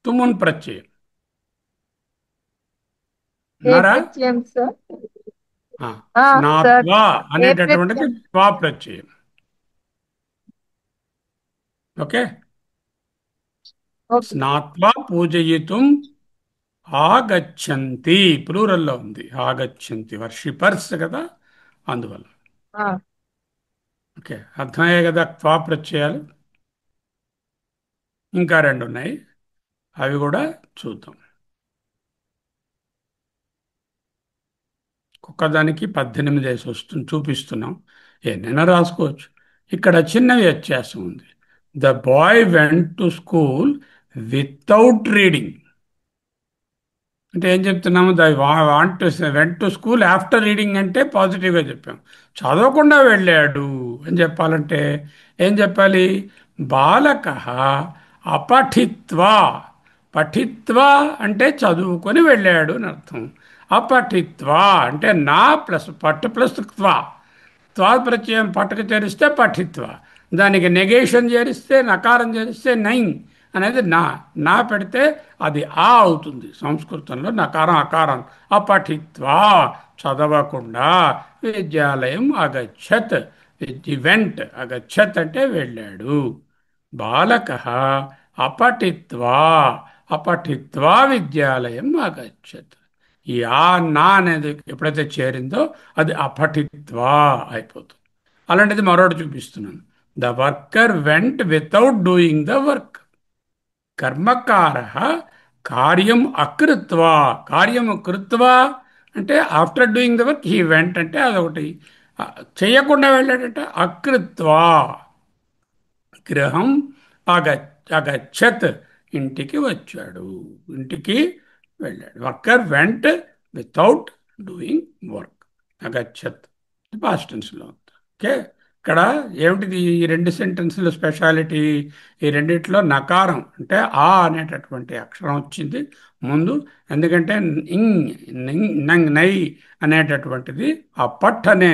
తుమున్ ప్రత్యయం. నారా ప్రత్యయం సార్. స్నాత్వా అనేటటువంటిది స్వా ప్రత్యయం. ఓకే, స్నాత్వా పూజయితుం ఆగచ్చంతి ప్లూరల్లో ఉంది. ఆగచ్చంతి వర్షిపర్స్ కదా, అందువల్ల. ఓకే, అర్థమయ్యే కదా త్వా ప్రత్యయాలు. ఇంకా రెండు ఉన్నాయి, అవి కూడా చూద్దాం. ఒక్కదానికి 18 వేసి వస్తుంది, చూపిస్తున్నాం. ఎన్నైనా రాసుకోవచ్చు. ఇక్కడ చిన్న వ్యత్యాసం ఉంది. The boy went to school without reading అంటే ఏం చెప్తున్నాము? The went to school after reading అంటే పాజిటివ్గా చెప్పాం. చదవకుండా వెళ్ళాడు అని చెప్పాలంటే ఏం చెప్పాలి? బాలక అపఠిత్వా, పఠిత్వా అంటే చదువుకొని వెళ్ళాడు అని అర్థం. అపఠిత్వా అంటే నా ప్లస్ పట్టు ప్లస్ త్వా, త్వా ప్రత్యయం పట్టుకు చేరిస్తే పఠిత్వ, దానికి నెగేషన్ చేరిస్తే నకారం చేరిస్తే నైన్ అనేది నా పెడితే అది ఆ అవుతుంది. సంస్కృతంలో నకారం అకారం. అపఠిత్వా చదవకుండా విద్యాలయం అగచ్చత్, వెంట్ అగచ్చత్ అంటే వెళ్ళాడు. బాలక అపఠిత్వా, అపఠిత్వా విద్యాలయం అగచ్చత్. ఈ నా అనేది ఎప్పుడైతే చేరిందో అది అపఠిత్వా అయిపోతుంది. అలాంటిది మరొకటి చూపిస్తున్నాను. The worker went without doing the work. కర్మకార కార్యం అకృత్వా, కార్యము కృత్వా అంటే after doing the work he went అంటే అదొకటి. చేయకుండా వెళ్ళాడంటే అకృత్వా గృహం అగ అగచ్చత్ ఇంటికి వచ్చాడు, ఇంటికి వెళ్ళాడు. Worker went without doing work, అగచ్చత్ పాస్ట్ టెన్స్లో. ఓకే, ఇక్కడ ఏమిటిది ఈ రెండు సెంటెన్స్ల స్పెషాలిటీ? ఈ రెండిట్లో నకారం అంటే ఆ అనేటటువంటి అక్షరం వచ్చింది ముందు. ఎందుకంటే ఇంగ్ నంగ్ నై అనేటటువంటిది ఆ పట్ అనే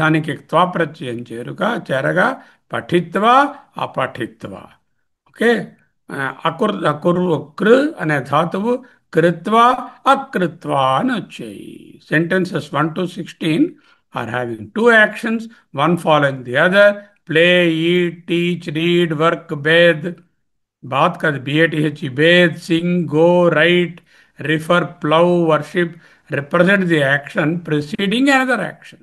దానికి త్వాప్రత్యయం చేరగా పఠిత్వా అపఠిత్వా. ఓకే, అకుర్ కృ అనే ధాతువు కృత్వా అకృత్వా అని వచ్చాయి. Sentences 1 to 16 are having two actions, one following the other. Play, eat, teach, read, work, bathe. Bath ka BATH, bathe, sing, go, write, refer, plow, worship represent the action preceding another action.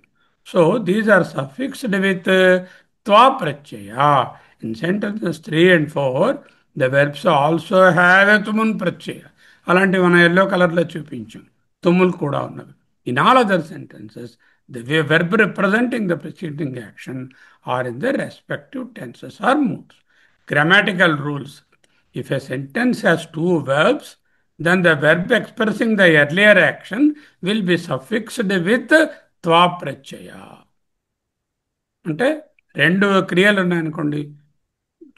So these are suffixed with twa pratyaya. In sentences 3 and 4, the verbs also have a tumun pratyaya. అలాంటివి మనం yellow కలర్లో చూపించాం, తుమ్ములు కూడా ఉన్నవి. In all other sentences, the verb representing the preceding action are in the respective tenses or moods. Grammatical rules. If a sentence has two verbs, then the verb expressing the earlier action will be suffixed with twa pratyaya. అంటే రెండు క్రియలు ఉన్నాయనుకోండి,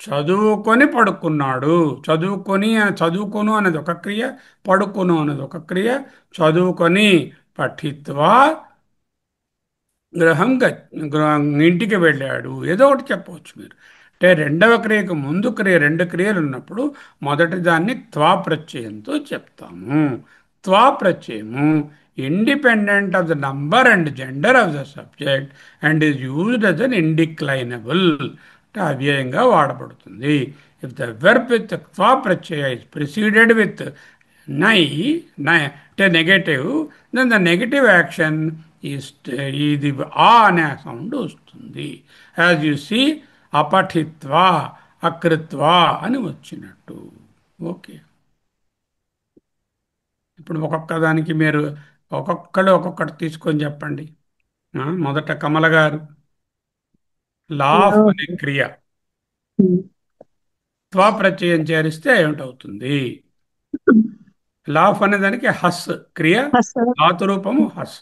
చదువుకొని పడుకున్నాడు. చదువుకొను అనేది ఒక క్రియ, పడుకును అనేది ఒక క్రియ. చదువుకొని పఠిత్వా గృహం ఇంటికి వెళ్ళాడు, ఏదో ఒకటి చెప్పవచ్చు మీరు. అంటే రెండవ క్రియకు ముందు రెండు క్రియలు ఉన్నప్పుడు మొదటి దాన్ని త్వా ప్రత్యయంతో చెప్తాము. త్వా ప్రత్యయము independent of the number and gender of the subject and is used as an indeclinable, అంటే అవ్యయంగా వాడబడుతుంది. ఇఫ్ ద వెర్బ్ విత్ త్వా ప్రత్యయ ఇస్ ప్రిసీడెడ్ విత్ నై అంటే negative, then the negative action ఇది ఆ అనే సౌండ్ వస్తుంది. యాజ్ యు సీ అపఠిత్వా అకృత్వా అని వచ్చినట్టు. ఓకే, ఇప్పుడు ఒక్కొక్క దానికి మీరు ఒక్కొక్కటి తీసుకొని చెప్పండి. మొదట కమల గారు, లాఫ్ అనే క్రియ త్వా ప్రత్యయం చేరిస్తే ఏమిటవుతుంది? లాఫ్ అనే దానికి హస్ క్రియ, ధాతు రూపము హస్.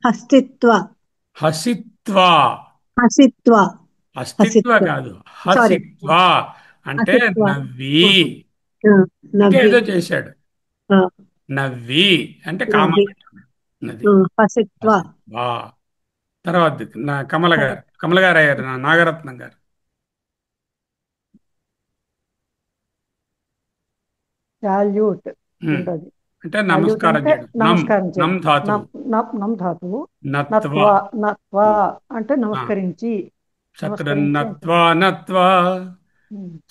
హస్తిత్వ, హసిత్వా, హసిత్వ, అస్తిత్వ కాదు, హసిత్వ అంటే నవ్వి. ఇంకా ఏదో చేశాడు, నవ్వి అంటే కామ నది. హసిత్వ. తర్వాత కమల గారు అయ్యారు, నాగరత్నం గారు. సాల్యూట్ అంటే నమస్కారం చేయడం. నమ్ ధాతువు. నత్వా అంటే నమస్కరించి. నత్వా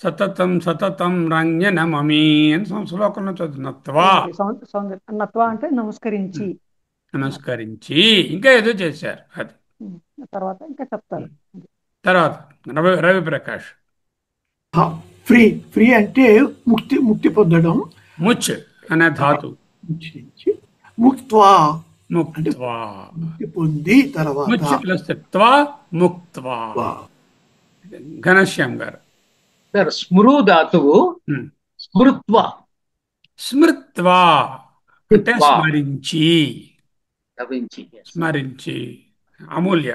సతతం సతతం రంజనమీ అని శ్లోకంలో చదువు. నత్వా అంటే నమస్కరించి. ఇంకా ఏదో చేశారు, అది తర్వాత ఇంకా చెప్తారు. తర్వాత రవి ప్రకాష్, ఫ్రీ అంటే ముక్తి పొందడం. ముచ్ అనే ధాతు, ముక్త్వా ముక్త్వా ముక్తి పొంది తర్వాత ముచ్ ప్లస్ త్వా ముక్త్వా. ఘనశ్యామ్ గారు, స్మృ ధాతువు స్మృత్వా. స్మృత్వా అంటే స్మరించి. స్మరించి. అమూల్య,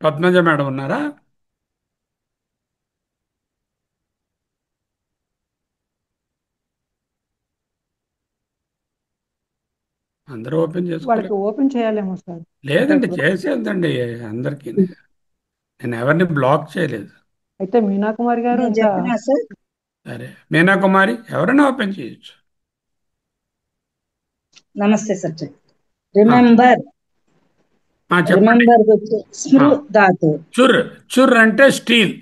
పద్మజ మేడం ఉన్నారా? అందరూ ఓపెన్ చేసుకోవాలి. ఓపెన్ చేయాలేమో సార్. లేదండి, చేసేద్దండి అందరికీ. నేను ఎవరిని బ్లాక్ చేయలేదు. అయితే మీనాకుమారి గారు, సరే మీనాకుమారి ఎవరైనా ఓపెన్ చేయొచ్చు. నమస్తే సార్. రిమెంబర్ చుర్ అంటే స్టీల్,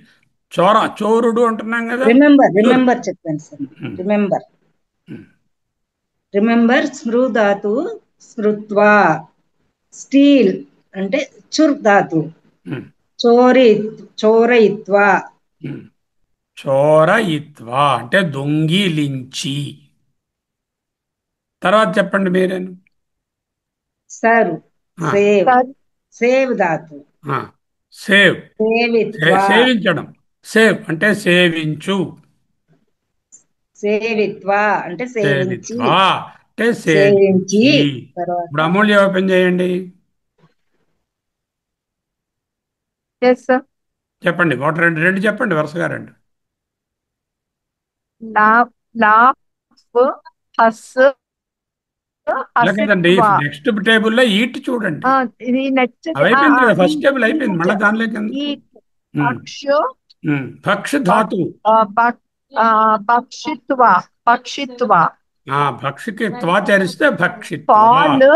చోరుడు అంటున్నాం కదా. రిమెంబర్ చెప్పాను సార్. రిమెంబర్ రిమెంబర్ స్మృ ధాతు స్మృత్వా. స్టీల్ అంటే చుర్ ధాతు. ఉమ్, చోరి చోరయిత్వా. ఉమ్. చోరయిత్వా అంటే దొంగిలించి. తర్వాత చెప్పండి మీరేను. సర్ ఆ, సేవ్. సర్ సేవ్ ధాతు. ఆ. సేవ్ సేవిత్వా. సేవించడం. సేవ్ అంటే సేవించు. సేవిత్వా అంటే సేవించి. సేవిత్వా అంటే సేవించి సేవించి. తర్వాత ఇప్పుడు అమూల్య ఓపెన్ చేయండి. Yes sir. చెప్పండి ఒకటి రెండు రెండు చెప్పండి వరుసగా రెండు. లాఫ్ హస్ ఇలా కదండి హసిత్వా. నెక్స్ట్ టేబుల్లో ఈట్ చూడండి. ఇది నెక్స్ట్ అవి అయిపోయింది కదా, ఫస్ట్ టేబుల్ అయిపోయింది, మళ్ళీ దానిలోకి ఈ ఎందుకు. పక్షు భక్ష ధాతువు. పక్షిత్వా పక్షిత్వా. భక్షికి త్వా చేరిస్తే భక్షిత్వా. పాలు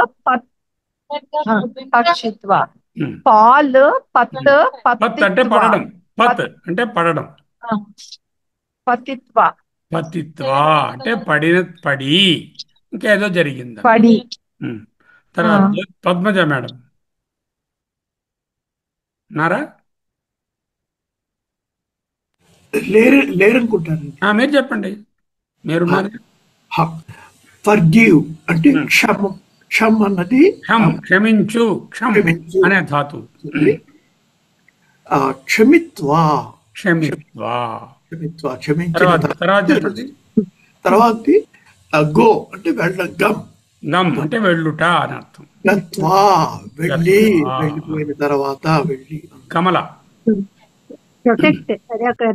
పక్షిత్వా. ఉమ్. పాలు పత్ పత్ అంటే పత్తిత్వా. పడడం. పత్ అంటే పడడం. పతిత్వా. పతిత్వా అంటే పడి ఇంకేదో జరిగింది. పడి. తర్వాత పద్మజ మేడం నారా లేరనుకుంటానండి. మీరు చెప్పండి, మీరున్నారు. ఫర్గివ్ అంటే క్షమం. క్షమ్ అన్నది క్షమించు. క్షమ్ క్షమించు అనే ధాతు. క్షమిత్వా. క్షమిత్వా. క్షమిత్వా క్షమించిన తర్వాత చెప్పండి. తర్వాత గో అంటే వెళ్ళడం. గమ్. గమ్ అంటే వెళ్ళుట అని అర్థం. గత్వా వెళ్ళిపోయిన తర్వాత వెళ్ళి. కమల ప్రొటెక్ట్, అదే అక్కడ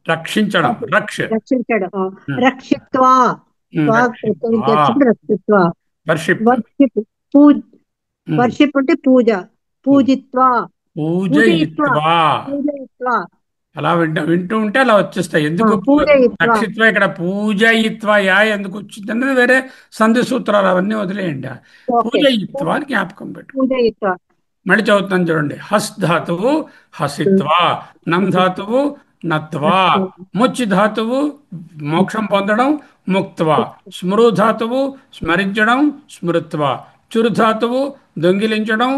రక్షించడం. రక్షించడం. రక్షిత్వా. రక్షిత్వా. వర్షిప్. వర్షిప్ వర్షిప్ అంటే పూజ. పూజిత్వా. పూజయిత్వా. పూజయిత్వా. అలా వింటూ ఉంటే అలా వచ్చేస్తాయి. ఎందుకు పూజయిత్వా. రక్షిత్వ ఇక్కడ పూజయిత్వా యా ఎందుకు వచ్చింది అన్నది వేరే సంధి సూత్రాలు అవన్నీ వదిలేయండి. పూజయిత్వా అని జ్ఞాపకం పెట్టు. పూజయిత్వా. మళ్ళీ చదువుతాను చూడండి. హస్ ధాతువు హసిత్వా. నం ధాతువు నత్వా. ముచ్చి ధాతువు మోక్షం పొందడం ముక్త్వా. స్మృ ధాతువు స్మరించడం స్మృత్వా. చురు ధాతువు దొంగిలించడం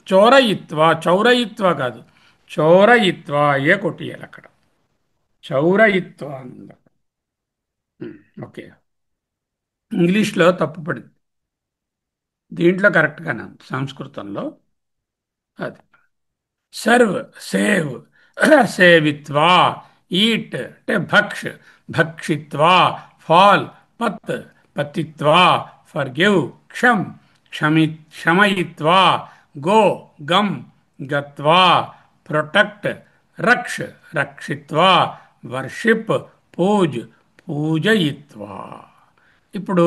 చోరయిత్వా. చౌరయిత్వా కాదు, చౌరయిత్వా. ఏ కొట్టియాలి అక్కడ, చౌరయిత్వా అని. ఓకే, ఇంగ్లీష్లో తప్పు పడింది, దీంట్లో కరెక్ట్గానే ఉంది సంస్కృతంలో. అది సర్వ్ సేవ్ సేవిత్వా. ఈట్ అంటే భక్ష్ భక్షిత్వా. ఫాల్ పత్ పతిత్వా. ఫర్గివ్ క్షమ్ క్షమయిత్వా. గో గమ్ గత్వా. ప్రొటెక్ట్ రక్ష్ రక్షిత్వా. వర్షిప్ పూజయిత్వా. ఇప్పుడు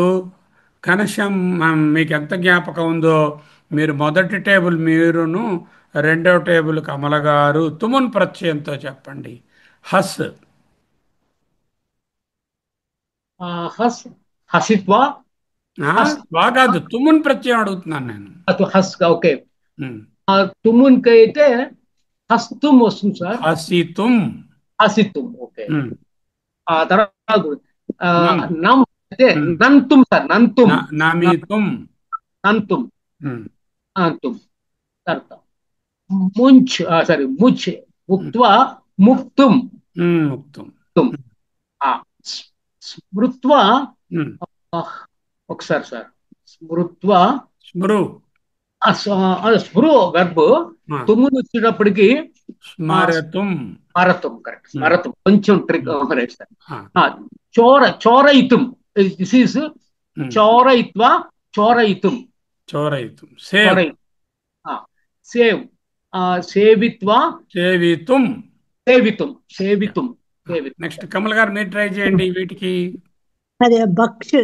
కనీసం మీకు ఎంత జ్ఞాపకం ఉందో, మీరు మొదటి టేబుల్ మీరును, రెండవ టేబుల్ కమల గారు తుమున్ ప్రత్యయంతో చెప్పండి. హస్ హసిత్వా. వా కాదు, తుమున్ ప్రత్యయం అడుగుతున్నాను నేను. Has okay. తుమున్కి అయితే హస్తుం వస్తుంది సార్. హసితుం. హసితుం ఓకే. ఆ తర్వాత నమ్ అయితే నంతుం సార్. నంతుం. నమితుం. నంతుం. నంతుం. తర్వాత ముంచ్ సారీ ముచ్. ముక్త్వా ముక్తుం. ముక్తుం. స్మృత్వా. ఒకసారి సార్. స్మృత్వా. స్మృ స్మృ వెర్బ్. తుమ్మును వచ్చేటప్పటికి స్మరతుం. స్మరతుం కరెక్ట్. స్మరతుం కొంచెం ట్రిక్ రైట్ సార్. చోరయితుం. దిస్ ఈస్ చోరయిత్వా. చోరయితుం. చోరయితుం. సేవ్. సేవ్ సేవిత్వా. సేవితుం. సేవితుం. సేవితుం. నెక్స్ట్ కమల్ గారు మీరు ట్రై చేయండి వీటికి. అదే భక్ష్.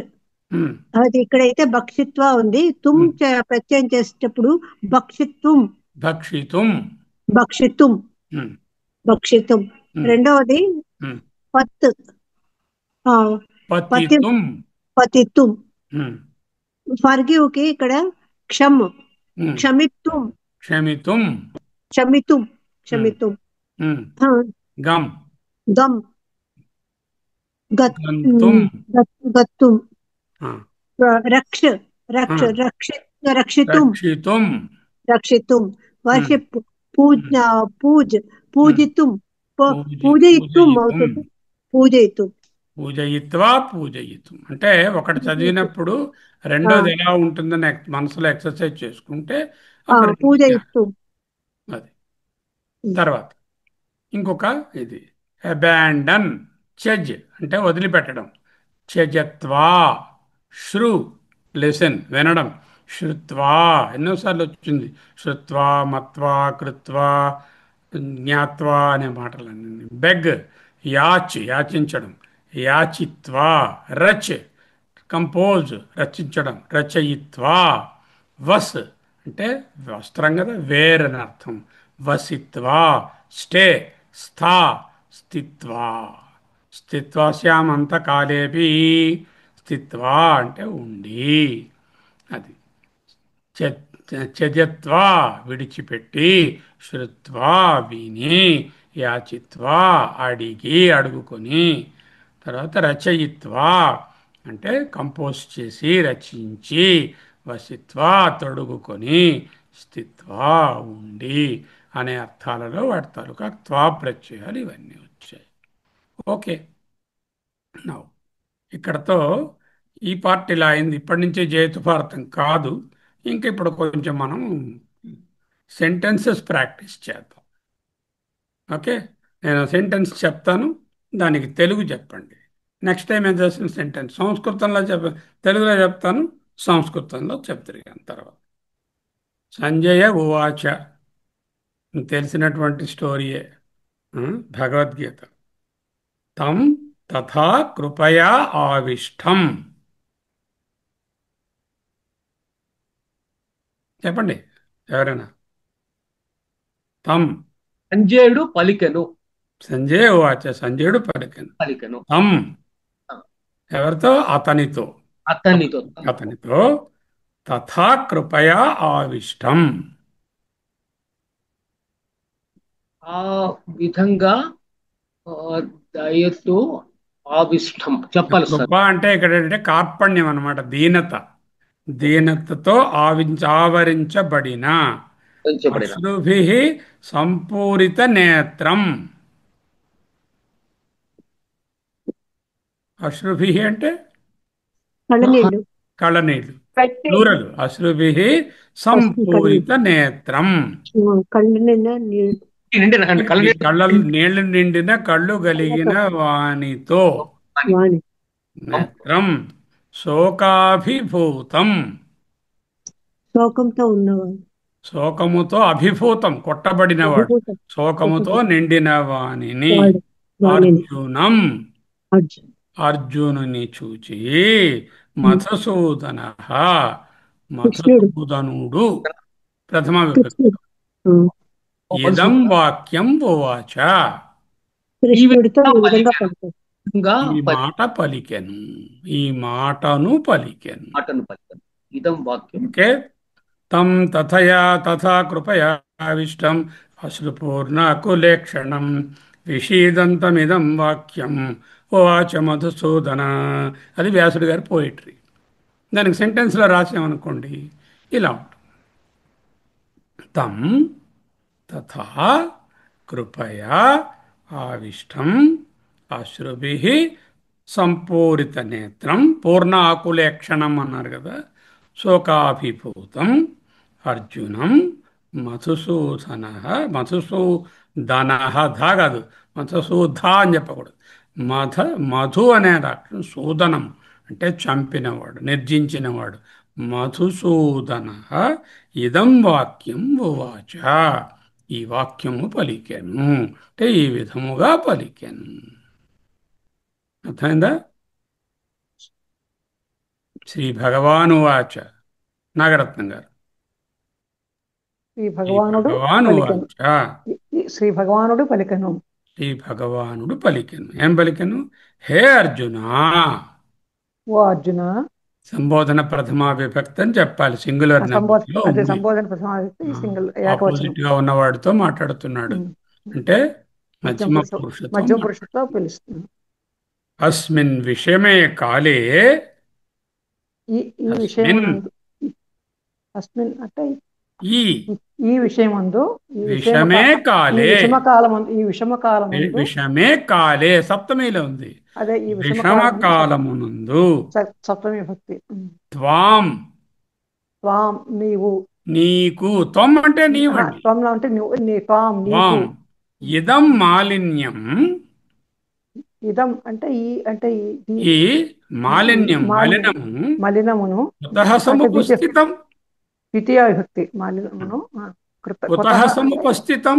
అది ఇక్కడైతే భక్షిత్వా ఉంది. తుమ్ ప్రత్యయం చేసేటప్పుడు భక్షిత్వం. భక్షితుం. భక్షితుం. భక్షితుం. రెండవది పత్. పతితుం. పతితుం. ఫర్గివ్ కి ఇక్కడ క్షమ్. క్షమిత్వం. క్షమితుం. క్షమితుం. క్షమితుం. గమ్. గమ్. గంతుం. గత్తుం. ఆ, రక్ష ఆ, రక్ష రక్ష రక్షితుం రక్షితుం. రక్షితుం ఉమ్, వర్షిప్ పూజ ఉమ్, పూజ్ ఉమ్. పూజితుం పూజయిత్వం పూజయితుం. అవుతుంది పూజయితుం పూజయిత్వా పూజయితుం అంటే ఒకటి చదివినప్పుడు రెండోది ఎలా ఉంటుందని మనసులో ఎక్సర్సైజ్ చేసుకుంటే అప్పుడు రెండు జ్ఞానం. పూజయిత్వం అది తర్వాత ఇంకొక ఇది అబాండన్, త్యజ్ అంటే వదిలిపెట్టడం. త్యజత్వా, శ్రు లెసన్ వినడం, శ్రుత్వా ఎన్నోసార్లు వచ్చింది. శ్రుత్వా, మత్వా, కృత్వా, జ్ఞాత్వా అనే మాటలన్నీ. బెగ్ యాచించడం, యాచిత్వా. రచ్ కంపోజ్ రచించడం, రచయిత్వా. వస్ అంటే వస్త్రం కదా, వేర్ అని అర్థం. వసిత్వా. స్టే స్థా, స్థిత్వా. స్థిత్వాస్యామంత కాలేపి. స్థిత్వా అంటే ఉండి. అది త్యజత్వా విడిచిపెట్టి, శ్రుత్వా విని, యాచిత్వా అడిగి అడుగుకొని. తర్వాత రచయిత్వా అంటే కంపోజ్ చేసి రచించి, వసిత్వా తొడుగుకొని, స్థిత్వా ఉండి అనే అర్థాలలో వాటి తాలూకా త్వా ప్రత్యయాలు ఇవన్నీ వచ్చాయి. ఓకే, నౌ ఇక్కడతో ఈ పార్ట్ ఇలా అయింది. ఇప్పటి నుంచే జేతు భారతం కాదు, ఇంకా ఇప్పుడు కొంచెం మనం సెంటెన్సెస్ ప్రాక్టీస్ చేద్దాం. ఓకే, నేను సెంటెన్స్ చెప్తాను, దానికి తెలుగు చెప్పండి. నెక్స్ట్ టైం ఏం చేసిన సెంటెన్స్ సంస్కృతంలో తెలుగులో చెప్తాను, సంస్కృతంలో చెప్తాను తర్వాత. సంజయ ఉవాచ తెలిసినటువంటి స్టోరీయే, భగవద్గీత. తం తథా కృపయా ఆవిష్టం. చెప్పండి ఎవరైనా. తం సంజయుడు పలికెను. సంజయ్ వాచ సంజయుడు పలికెను. పలికెను. తం ఎవరితో, అతనితో. అతనితో. అతనితో తథా కృపయా ఆవిష్టం. ఆ విధంగా దయతో ఆవిష్టం చెప్పాలి కృప సార్. అంటే ఇక్కడ ఏంటంటే కార్పణ్యం అన్నమాట, దీనత. దీనతతో ఆవరించబడిన చెప్పబడిన అశ్రుభి సంపూరిత నేత్రం. అశ్రుభి అంటే కళ్ళనీళ్ళు కళ్ళనీళ్ళు, పెట్టి ప్లూరల్. అశ్రుభి సంపూరిత నేత్రం. కళ్ళు నిండా నీళ్ళు కళ్ళ కళ్ళ నీళ్లు నిండిన కళ్ళు కలిగిన వానితో. వాణి నేత్రం శోకాభిభూతం. శోకంతో ఉన్నవాడు శోకముతో అభిభూతం కొట్టబడినవాడు, అభిభూతం శోకముతో నిండిన వానిని. వాడు వాణిని అర్జునం అర్జున్ అర్జునుని చూచి మధుసూదన కృష్ణుడు మధుసూదనుడు ప్రథమ విభక్తి. కృష్ణుడు ఇదం వాక్యం ఉవాచ కృష్ణుడితో ఈ విధంగా పలుకుతాడు. ఈ మాట పలికెను, ఈ మాటను పలికెను. మాటను పలికెను. ఇదం వాక్యం. ఓకే, తం తథయా తథా కృపయా ఆవిష్టం అశ్రుపూర్ణాకులేక్షణం విషీదంతమిదం వాక్యం ఉవాచ మధుసూదన. అది వ్యాసుడి గారి పోయిటరీ. దానికి సెంటెన్స్లో రాసామనుకోండి ఇలా ఉంటుంది. తం తథా కృపయా ఆవిష్టం అశ్రుభిః సంపూరిత నేత్రం. పూర్ణ ఆకులేక్షణం అన్నారు కదా, శోకాభిభూతం అర్జునం మధుసూదన. మధుసూదన ధా కాదు, మధుసూధ అని చెప్పకూడదు. మధు అనే అక్షరం, సూదనం అంటే చంపినవాడు, నిర్జించినవాడు. మధుసూదన ఇదం వాక్యం ఉవాచ, ఈ వాక్యము పలికెను అంటే ఈ విధముగా పలికెను. అర్థమైందా? శ్రీ భగవానువాచ. నాగరత్నం గారు. శ్రీ భగవానుడు భగవానువాచ. శ్రీ భగవానుడు పలికెను. శ్రీ భగవానుడు పలికెను. ఏం పలికెను? హే అర్జున. ఓ అర్జున. సంబోధన ప్రథమా విభక్తి అని చెప్పాలి, సింగులర్ నెంబర్లో ఉంది. సంబోధన ప్రథమా విభక్తి సింగిల్ ఏకవచనం. ఆపోజిట్ గా ఉన్నవాడితో మాట్లాడుతున్నాడు అంటే మధ్యమ పురుషుతో పిలుస్తుంది. అస్మిన్ విషమే కాలే ఈ ఈ విషయం అస్మిన్ నందు అస్మిన్ అంటే ఈ ఈ విషయమందు ఈ విషమే కాలే ఈ విషమ కాలమందు విషమే కాలే సప్తమిలో ఉంది. అదే ఈ విషమ విషమ కాలమందు కాలమునందు సప్తమి భక్తి. త్వాం త్వాం నీవు, నీకు, త్వం అంటే నీవండి, త్వంలో అంటే త్వాం నీకు, త్వాం ఇదం మాలిన్యం, ఇదం అంటే ఈ మాలిన్యం మలినము మలినమును కుతః సముపస్థితం, ద్వితీయ విభక్తి మలినమును కుతః సముపస్థితం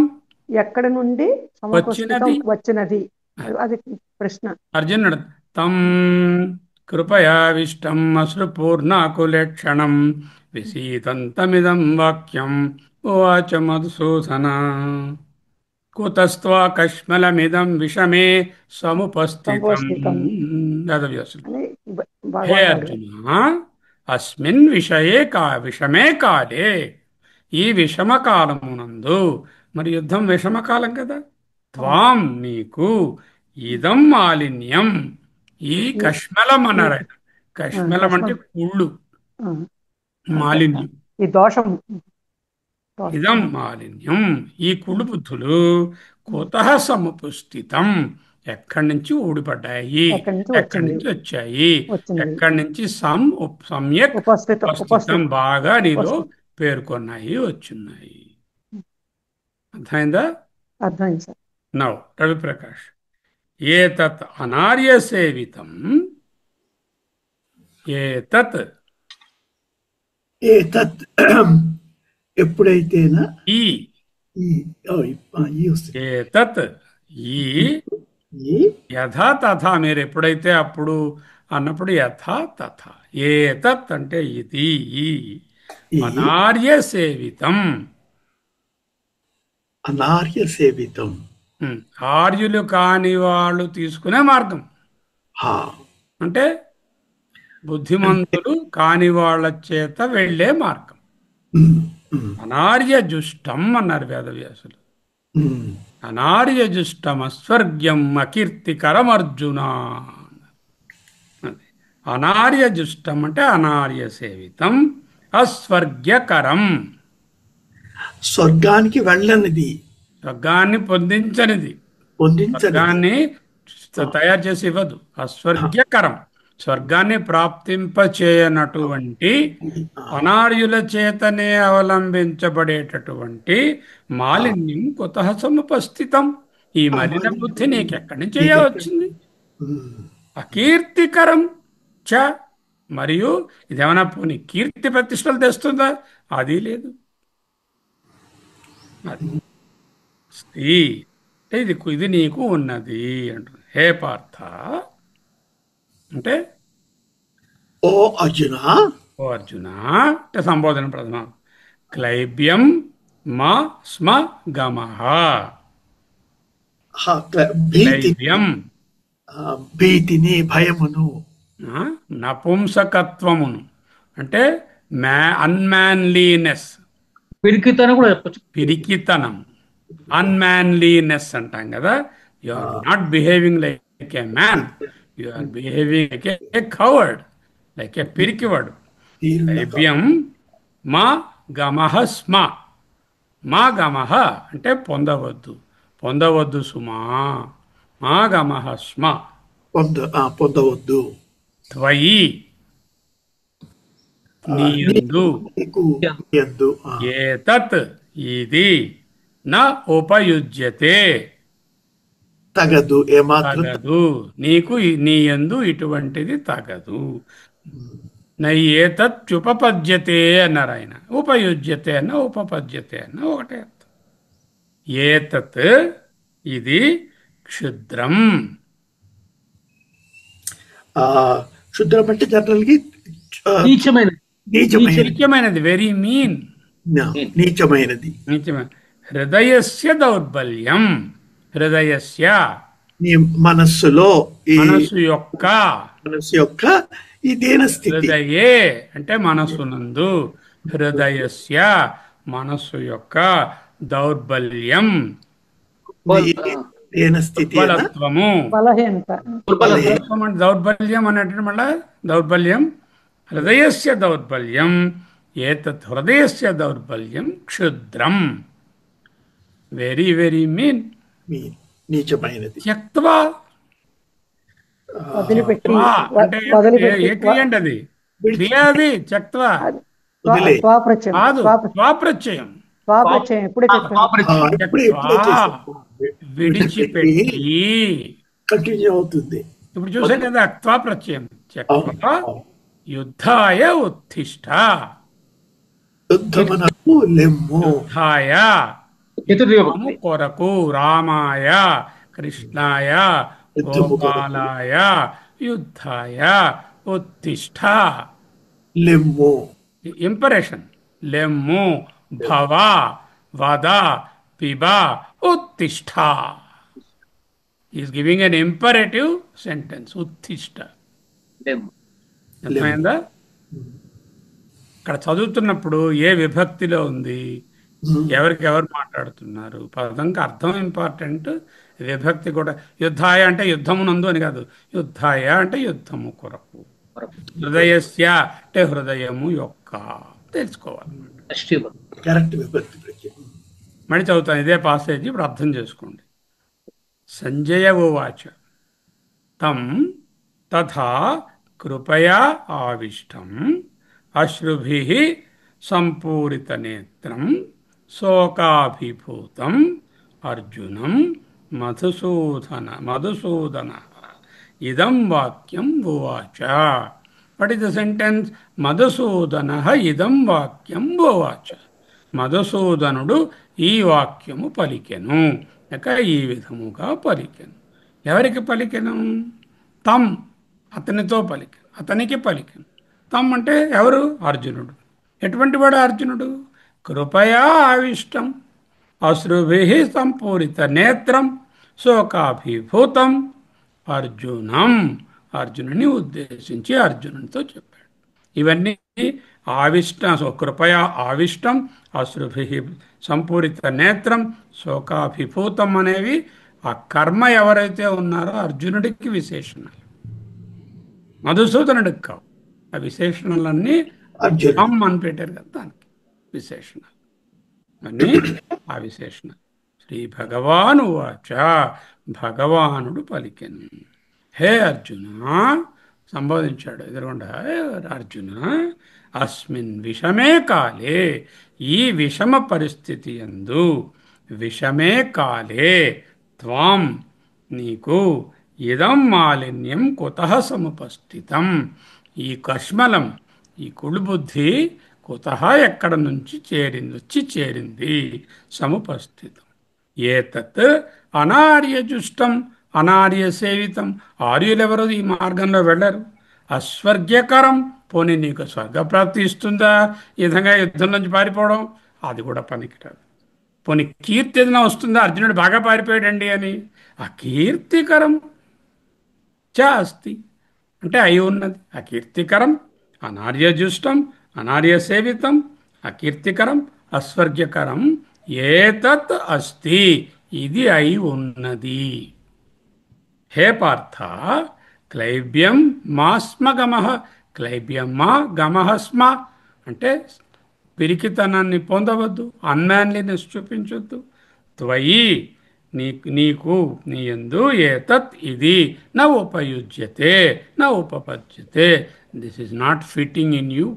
ఎక్కడి నుండి సముపస్థితం వచ్చినది. అది ప్రశ్న. అర్జునుడు తం కృపయావిష్టం అశ్రుపూర్ణాకులేక్షణం విసీతంతమిదం వాక్యం ఉవాచ మధుసూదన కుతస్త్వా కష్మలమిదం విషమే సముపస్థితం. వేదవ్యాసుడు, హే అర్జున, అస్మిన్ విషమే కాలే, ఈ విషమ కాలమునందు, మరి యుద్ధం విషమకాలం కదా, త్వాం నీకు, ఇదం మాలిన్యం ఈ కష్మలం అన్నారు. కష్మలం అంటే కుళ్ళు, మాలిన్యం, ఈ దోషం, ఇదం మాలిన్యం ఈ కుళ్ళు బుద్ధులు కుతః సముపస్థితం ఎక్కడి నుంచి ఊడిపడ్డాయి, ఎక్కడి నుంచి వచ్చాయి, ఎక్కడి నుంచి సమ్యక్ ఉపస్థితం బాగా నీలో పేర్కొన్నాయి, వచ్చున్నాయి. అర్థమైందా? అర్థమైంది సార్. నౌ రవిప్రకాష్, ఏతత్ అనార్య సేవితం, ఏతత్ ఏతత్ ఎప్పుడైతేనా ఈ ఏతత్ ఈ యథా తథా, మీరు ఎప్పుడైతే అప్పుడు అన్నప్పుడు యథా తథా, ఏతత్ అంటే ఇది, ఈ అనార్య సేవితం, అనార్య సేవితం ఆర్యులు కాని వాళ్ళు తీసుకునే మార్గం, అంటే బుద్ధిమంతులు కాని వాళ్ళ చేత వెళ్ళే మార్గం. అనార్య జుష్టం అన్నారు వేదవ్యాసులు. అనార్యజుష్టం అస్వర్గ్యం అకీర్తికరం అర్జున. అనార్యజుష్టం అంటే అనార్య సేవితం, అస్వర్గ్యకరం స్వర్గానికి వెళ్ళనిది, స్వర్గాన్ని పొందించనిది, స్వర్గాన్ని తయారు చేసి ఇవ్వదు. అస్వర్గ్యకరం స్వర్గాన్ని ప్రాప్తింపచేయనటువంటి, అనార్యుల చేతనే అవలంబించబడేటటువంటి మాలిన్యం కుతః సముపస్థితం. ఈ మలిన బుద్ధి నీకెక్కడి నుంచి వచ్చింది? అకీర్తికరం చ, మరియు ఇదేమన్నా పోనీ కీర్తి ప్రతిష్టలు తెస్తుందా? అది లేదు. అది ఇది నీకు ఉన్నది అంటుంది. హే పార్థ అంటే ఓ అర్జున, ఓ అర్జున అంటే సంబోధన ప్రథమ. క్లైబ్యం మా స్మ గమః, క్లైబ్యం భీతిని, భయమును, నపుంసకత్వమును అంటే అన్మాన్లీనెస్, పిరికితనం కూడా చెప్పచ్చు. పిరికితనం, అన్మాన్లీనెస్ అంటాం కదా. You are not behaving like a man, you are behaving like a coward, like a పిరికివాడు. క్లైబ్యం మా గమః స్మ, మా గమః అంటే పొందవద్దు, పొందవద్దు సుమా, మా గమః స్మ పొందవద్దు, త్వయి నీయందు, ఏతత్ ఇది, నా ఉపయుజ్యతే తగదు, ఏమాత్రం తగదు, నీకు నీయందు ఇటువంటిది తగదు. నై ఏతత్యుపపద్యతే అన్నారు ఆయన. ఉపయుజ్యతే అన్న ఉపపద్యతే అన్న ఒకటే అర్థం. ఏతత్ ఇది క్షుద్రం, క్షుద్రం అంటే జనరల్గా నీచమైనది, వెరీ మీన్, నీచమైనది. హృదయస్య దౌర్బల్యం, హృదయస్య మనస్సులో, మనస్సు యొక్క ఈ దీనస్థితి. హృదయే అంటే మనస్సునందు, హృదయస్య మనస్సు యొక్క దౌర్బల్యం, బలత్వము, బలహీనత. దౌర్బల్యం అనేటువంటి మళ్ళా దౌర్బల్యం హృదయస్య దౌర్బల్యం ఏతత్ హృదయస్య దౌర్బల్యం క్షుద్రం వెరీ వెరీ మీన్ మీ నీచమైనది. త్యక్త్వా వదిలిపెట్టి త్వా అంటే వదిలిపెట్టి ఏ క్రియ అండి అది? క్రియ అది త్యక్త్వా వదిలే. స్వాప్రత్యయం కాదు, స్వాప్రత్యయం. స్వాప్రత్యయం ఎప్పుడే చెప్పాను. ఇప్పుడే విడిచిపెట్టి కంటిన్యూ అవుతుంది. ఇప్పుడు చూసాం కదా, త్వా ప్రత్యయం. త్యక్త్వా యుద్ధాయ ఉత్తిష్ట. యుద్ధమునకు లెమ్ము. యుద్ధాయ చతుర్విభక్తి. కొరకు, రామాయ కృష్ణాయ గోపాలాయ యుద్ధాయ ఉత్తిష్ట. లెమ్ము. ఇంపరేషన్. లెమ్ము, భవ, వద, పిబ, ఉత్తిష్ట. Is giving an imperative sentence. ఉత్తిష్ట. అర్థమైందా? ఇక్కడ చదువుతున్నప్పుడు ఏ విభక్తిలో ఉంది, ఎవరికి ఎవరు మాట్లాడుతున్నారు, పదంకి అర్థం ఇంపార్టెంట్, విభక్తి కూడా. యుద్ధాయ అంటే యుద్ధమునందు అని కాదు, యుద్ధాయ అంటే యుద్ధము కొరకు. హృదయస్య అంటే హృదయము యొక్క తెలుసుకోవాలి. కరెక్ట్ విభక్తి ప్రత్యయం. మళ్ళీ చదువుతాను ఇదే పాసేజ్, ఇప్పుడు అర్థం చేసుకోండి. సంజయ ఉవాచ తం తథా కృపయా ఆవిష్టం అశ్రుభిః సంపూరితనేత్రం శోకాభిభూతం అర్జునం మధుసూదన ఇదం వాక్యం ఉవాచ. What is the sentence? Madhusudana ఇదం వాక్యం ఉవాచ. మధుసూదనుడు ఈ వాక్యము పలికెను, ఇక ఈ విధముగా పలికెను. ఎవరికి పలికెను? తం, అతనితో పలికెను, అతనికి పలికెను. తం అంటే ఎవరు? అర్జునుడు. ఎటువంటి వాడు అర్జునుడు? కృపయా ఆవిష్టం అశ్రుభిః సంపూరిత నేత్రం శోకాభిభూతం అర్జునం. అర్జునుని ఉద్దేశించి అర్జునునితో చెప్పాడు. ఇవన్నీ ఆవిష్టం. కృపయా ఆవిష్టం అశ్రుభిః సంపూరిత నేత్రం శోకాభిభూతం అనేవి ఆ కర్మ ఎవరైతే ఉన్నారో అర్జునుడికి విశేషణాలు, మధుసూదనుడికి కావు. ఆ విశేషణాలన్నీ అమ్ అని పెట్టారు కదా, దానికి విశేషణాలు అన్నీ ఆ విశేషణాలు. శ్రీ భగవాను వాచ, భగవానుడు పలికెను. హే అర్జున, సంబోధించాడు ఎదురుగుండా. అర్జున, అస్మిన్ విషమే కాలే, ఈ విషమ పరిస్థితి యందు, విషమే కాలే త్వాం నీకు, ఇదం మాలిన్యం కుతః సముపస్థితం, ఈ కష్మలం, ఈ కుళ్ళుబుద్ధి కుతః ఎక్కడ నుంచి చేరింది, సముపస్థితం. ఏతత్ అనార్యజుష్టం అనార్య సేవితం. ఆర్యులెవరు ఈ మార్గంలో వెళ్ళరు. అస్వర్గ్యకరం, పోనీ నీకు స్వర్గప్రాప్తి ఇస్తుందా ఈ విధంగా యుద్ధం నుంచి పారిపోవడం? అది కూడా పనికిరాదు. పోనీ కీర్తి ఏదైనా వస్తుందా? అర్జునుడు బాగా పారిపోయాడండి అని. అకీర్తికరం చ అస్తి అంటే అయి ఉన్నది. అకీర్తికరం, అనార్యజుష్టం, అనార్య సేవితం, అకీర్తికరం, అస్వర్గ్యకరం, ఏతత్ అస్తి, ఇది అయి ఉన్నది. హే పార్థ, క్లైబ్యం మా స్మ గమః, క్లైబ్యం మా గమః స్మ అంటే పిరికితనాన్ని పొందవద్దు, అన్మ్యాన్లీనెస్ చూపించొద్దు. త్వయి నీకు నీ యందు ఏతత్ ఇది నా ఉపయుజ్యతే నా ఉపపద్యతే, this is not fitting in you.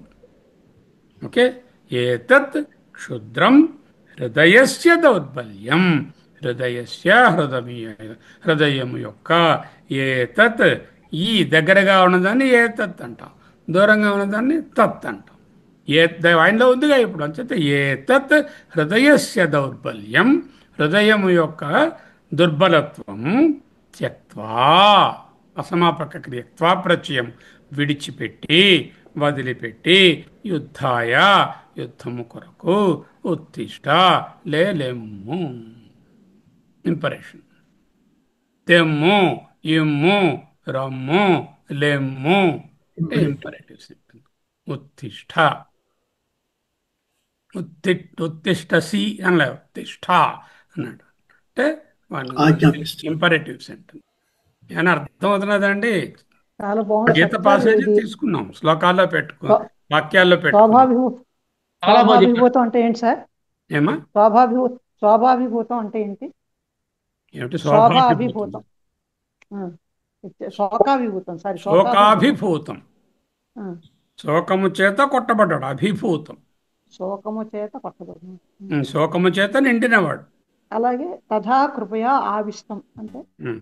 Okay. ఏతత్ క్షుద్రం హృదయస్య దౌర్బల్యం, హృదయము యొక్క ఏతత్, ఈ దగ్గరగా ఉన్నదాన్ని ఏతత్ అంటాం, దూరంగా ఉన్నదాన్ని తత్ అంటాం. ఆయనలో ఉందిగా ఇప్పుడు. అంచేత ఏతత్ హృదయస్య దౌర్బల్యం, హృదయము యొక్క దుర్బలత్వం, త్యక్త్వా అసమాపక క్రియ త్వా ప్రత్యయం విడిచిపెట్టి, వదిలిపెట్టి, యుద్ధాయ యుద్ధము కొరకు, ఉత్తిష్ట లేలెమ్ము ఇంపరేషన్. తెమ్ము, ఇమ్ము, రమ్ము, లెమ్ము ఇంపరేటివ్ సింపుల్. ఉత్తిష్ట, ఉత్తిష్టసి అనలే, ఉత్తిష్ట అన్నాడు అంటే ఇంపరేటివ్ సెంటెన్స్. ఏమైనా అర్థం అవుతున్నదండి? చాలా బాగుంది గీత చక్కగా పాసేజ్ ఇది తీసుకున్నాం, శ్లోకాల్లో పెట్టుకో, స్వ- వాక్యాల్లో పెట్టుకున్నాం. స్వాభావిభూ చాలా బాగా చెప్పారు. స్వాభావిభూతం అంటే ఏంటి సార్? ఏమా స్వాభావిభూతం అంటే ఏంటి? ఏమిటి స్వాభావిభూతం? శోభాభిభూతం శోకాభిభూతం శోకాభిభూతం. శోకాభిభూతం, ఆ, శోకము చేత కొట్టబడ్డాడు. అభిభూతం శోకము చేత పట్టబడి. శోకము చేత నిండినవాడు. అలాగే తథా కృపయా ఆవిష్టం అంటే ఉమ్.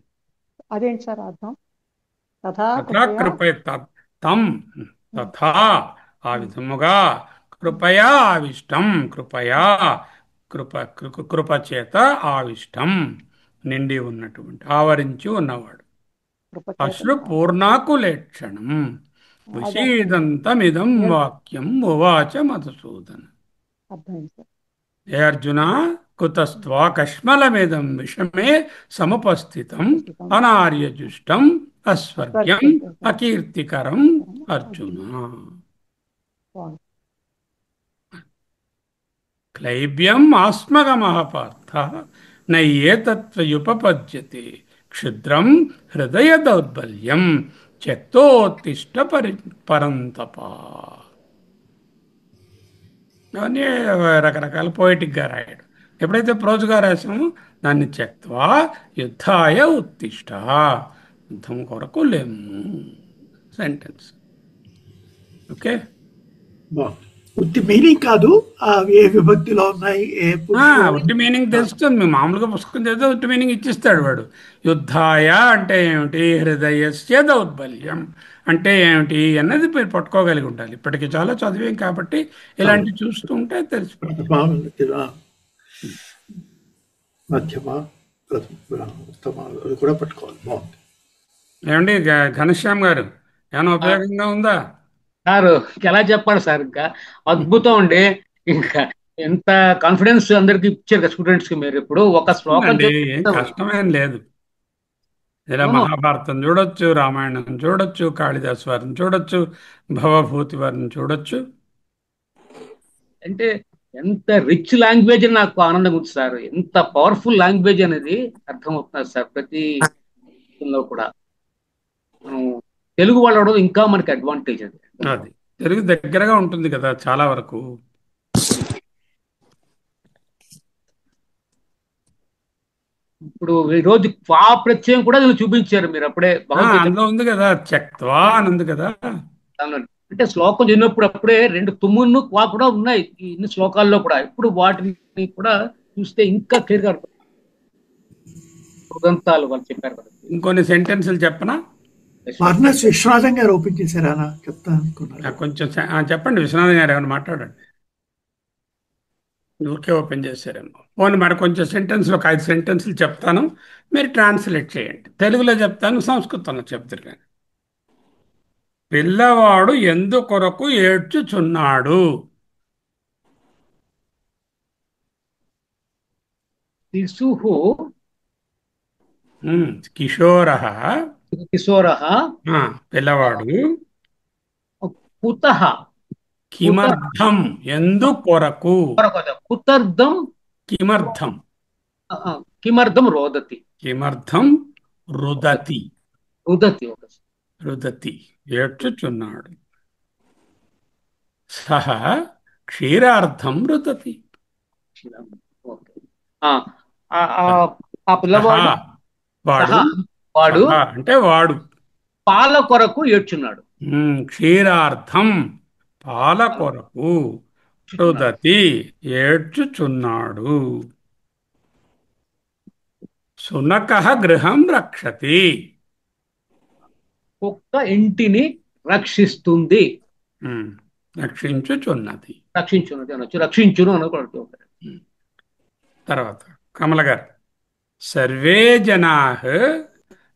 అదేంటి సార్ అర్థం? తథా తథా కృపయా కృపయ తం తథా, ఆ విధముగా, కృపయా ఆవిష్టం, కృపయా, కృప చేత ఆవిష్టం, నిండి ఉన్నటువంటి, ఆవరించి ఉన్నవాడు. కృప చేత అశ్రు పూర్ణాకులేక్షణం అది అర్థం విషీదంతమిదం వాక్యం ఉవాచ మధుసూదన. అర్థమైంది సార్. ఏ అర్జున, కుతస్త్వా కష్మలమిదం విషమే సముపస్థితం అనార్యజుష్టం అస్వర్గ్యం అకీర్తికరం అర్జున. బాగుంది. క్లైబ్యం ఆస్మగమః పార్థ నయ్యేతత్వయుపపద్యతే క్షుద్రం హృదయ దౌర్బల్యం త్యక్తోత్తిష్ట పరంతప. అవన్నీ రకరకాల పోయిటిక్గా రాయడు. ఎప్పుడైతే ప్రోజుగా రాసామో దాన్ని త్యక్త్వా యుద్ధాయ ఉత్తిష్ట, యుద్ధం కొరకు లేము. సెంటెన్స్. ఓకే, బాగుంది. ఉత్తి మీనింగ్ కాదు, ఏ విభక్తిలో ఉన్నాయి, ఏ ఉట్టి మీనింగ్ తెలుస్తుంది. మేము మామూలుగా పుస్తకం చదివితే ఉట్టి మీనింగ్ ఇచ్చిస్తాడు వాడు. యుద్ధాయ అంటే ఏమిటి, హృదయస్య దౌర్బల్యం అంటే ఏమిటి అన్నది మీరు పట్టుకోగలిగి ఉండాలి. ఇప్పటికి చాలా చదివాం కాబట్టి ఇలాంటివి చూస్తూ ఉంటే తెలిసిపోతుంది. మధ్యమ ఉత్తమ అది కూడా పట్టుకోవాలి. బాగుంది. ఏమండి ఘనశ్యామ్ గారు, ఏమైనా ఉపయోగంగా ఉందా? సార్ ఎలా చెప్పాలి సార్, ఇంకా అద్భుతం అండి. ఇంకా ఎంత కాన్ఫిడెన్స్ అందరికి ఇచ్చారు కదా స్టూడెంట్స్ కి. మీరు ఇప్పుడు ఒక శ్లోకం అండి, ఏం కష్టమేం లేదు. ఇలా మహాభారతం చూడొచ్చు, రామాయణం చూడొచ్చు, కాళిదాస్ వారిని చూడొచ్చు, భవభూతి వారిని చూడొచ్చు. అంటే ఎంత రిచ్ లాంగ్వేజ్ అని నాకు ఆనందంగా ఉంది సార్. ఎంత పవర్ఫుల్ లాంగ్వేజ్ అనేది అర్థమవుతున్నారు సార్. ప్రతి లో కూడా మనం తెలుగు వాళ్ళు అవడం ఇంకా మనకి అడ్వాంటేజ్ అది. అది తెలుగు దగ్గరగా ఉంటుంది కదా చాలా వరకు. ఇప్పుడు ఈ రోజు క్వా ప్రత్యయం కూడా నేను చూపించారు మీరు అప్పుడే. అందులో ఉంది కదా, త్యక్త్వా అని ఉంది కదా. అంటే శ్లోకం చదివినప్పుడు అప్పుడే రెండు తుమ్మును క్వా కూడా ఉన్నాయి ఇన్ని శ్లోకాల్లో కూడా. ఇప్పుడు వాటిని కూడా చూస్తే ఇంకా క్లియర్గా ఉదంతాలు వాళ్ళు చెప్పారు కదా. ఇంకొన్ని సెంటెన్సులు చెప్పనా? వర్ణస్ విశ్వనాథం గారు ఓపెన్ చేశారా? చెప్తా అనుకున్నారు. కొంచెం చెప్పండి, విశ్వనాథం గారు ఏమైనా మాట్లాడండి. ఊరికే ఓపెన్ చేశారేమో. పోనీ మరి కొంచెం సెంటెన్స్లో ఒక 5 సెంటెన్సులు చెప్తాను, మీరు ట్రాన్స్లేట్ చేయండి. తెలుగులో చెప్తాను, సంస్కృతంలో చెప్తారు. కానీ పిల్లవాడు ఎందుకొరకు ఏడ్చుచున్నాడు? శిశుః కిషోరః, కిశోరః పిల్లవాడు, కుతః కిమర్థం ఎందుకొరకు, కుతర్థం కిమర్థం, కిమర్థం రోదతి, కిమర్థం రుదతి, రుదతి రుదతి ఏడ్చుచున్నాడు. సహ క్షీరార్థం రుదతి. ఆ పిల్లవాడు వాడు అంటే వాడు పాల కొరకు ఏడ్చున్నాడు. క్షీరార్థం పాల కొరకు రుదతి ఏడ్చుచున్నాడు. శునకః గృహం రక్షతి, కుక్క ఇంటిని రక్షిస్తుంది. రక్షించుచున్నది, రక్షించున్నది అనొచ్చు, రక్షించును అనుకోవడం. తర్వాత కమల గారు, సర్వే జనాః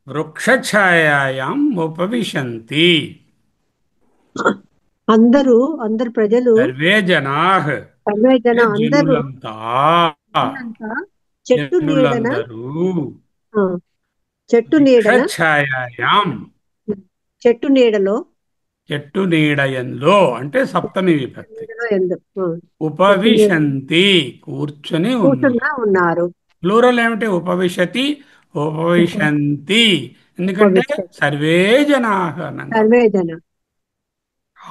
వృక్షఛాయాయాం ఉపవిశంతి. అందరూ ప్రజలు, సర్వే జనాః జనులంతా, చెట్టు నీడన, ఛాయాయాం చెట్టు నీడలో, చెట్టు నీడయంలో అంటే సప్తమి విభక్తి, ఉపవిశంతి కూర్చొని ఉన్నారు. ప్లూరల్ ఏమిటి? ఉపవిశతి, ఉపవిశంతి ఎందుకంటే ఉపవిశతి. సర్వే జనాః అన్నాం కాబట్టి. సర్వే జన.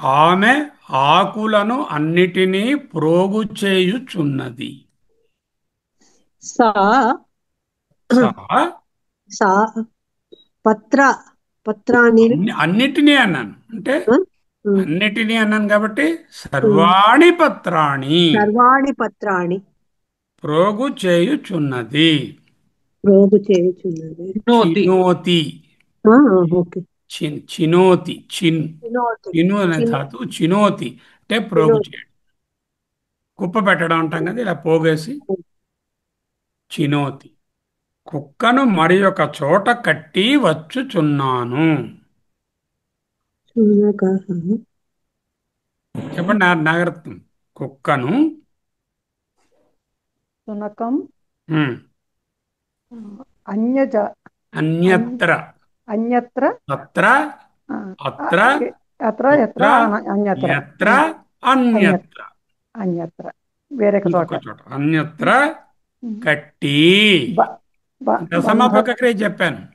ఆమె ఆకులను అన్నిటినీ ప్రోగు చేయుచున్నది. సా సా సా పత్ర పత్రాన్ని అన్నిటినీ అన్నాను అంటే ఉమ్, అన్నిటినీ అన్నాను కాబట్టి సర్వాణి పత్రాణి సర్వాణి పత్రాన్ని ప్రోగు చేయుచున్నది. ప్రోగు చేయుచున్నది. చినోతి ఓకే. చినోతి వినోతి. చిను అనే ధాతువు చినోతి అంటే ప్రోగు వినోతి. చేయడం, కుప్ప పెట్టడం అంటాం కదా, ఇలా పోగేసి చినోతి. కుక్కను మరి ఒక చోట కట్టి వచ్చుచున్నాను. శునకః. చెప్పండి నాగరత్నం. కుక్కను శునకం ఉమ్, అన్యజ అన్యత్ర అన్యత్ర అత్ర ఆ, అత్ర అత్ర ఎత్ర అన్యత్ర యత్ర అన్యత్ర అన్యత్ర వేరొక ఇంకొక చోట చోట అన్యత్ర కట్టి. బ- బ- సమాపక క్రియ చెప్పాను.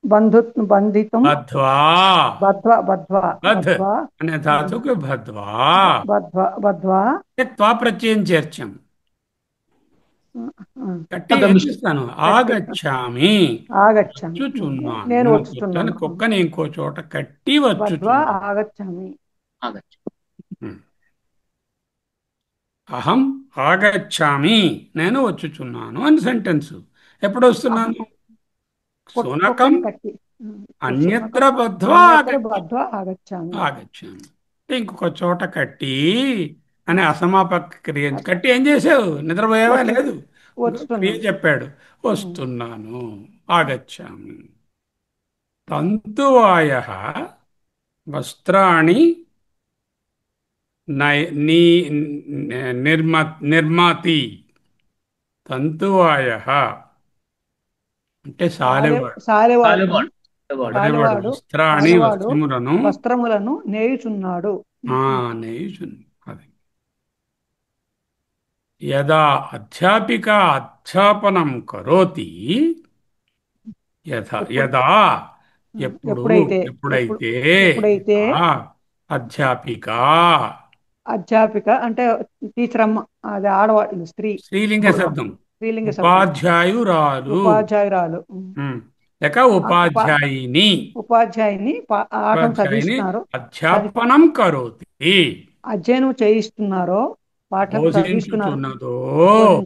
బంధితం బధ్వా బద్ధ్వ బద్ధ్వ బధ్ బద్ధ్వ అనే ధాతువుకి బధ్వా బద్ధ్వ బద్ధ్వ త్వా ప్రత్యయం చేర్చాం. కట్టి ఏం గమిష్ట. చేస్తాను? ఆగచ్చామి, ఆగచ్చామి వచ్చుచున్నాను. నేను వచ్చుచున్నాను. కుక్కని ఇంకో చోట కట్టి బద్ధ్వ వచ్చుచున్నాను. ఆగచ్చామి. ఆగచ్చు. అహం ఆగచ్చామి, నేను వచ్చుచున్నాను అని సెంటెన్స్. ఎప్పుడు వస్తున్నాను? శునకం కుక్కని కట్టి అన్యత్ర బధ్వా అన్యత్ర బద్ధ్వ ఆగచ్చామి. ఆగచ్చామి. ఇంకొక చోట కట్టి అనే అసమాపక క్రియ. కట్టి ఏం చేసావు? నిద్రపోయావా? లేదు, వస్తున్నాను. క్రియ చెప్పాడు. వస్తున్నాను, ఆగచ్చామి. తంతువాయ వస్త్రాణి నిర్మాతి. తంతువాయ అంటే సాలెవాడు. సాలెవాడు సాలెవాడు వస్త్రాణి సాలెవాడు వస్త్రములను వస్త్రములను నేయుచున్నాడు. నేయుచుంది. అది యదా అధ్యాపిక అధ్యాపనం కరోతి. యదా ఎప్పుడైతే అధ్యాపిక అధ్యాపిక అంటే టీచర్ అమ్మ, అది ఆడవాళ్ళు, స్త్రీలింగ శబ్దం. స్త్రీలింగ శబ్దం. ఉపాధ్యాయురాలు లేక ఉపాధ్యాయిని పాఠం చదివిస్తున్నారు, అధ్యాపనం కరోతి. అధ్యయనం చేయిస్తున్నారో, పాఠం బోధించుచున్నదో.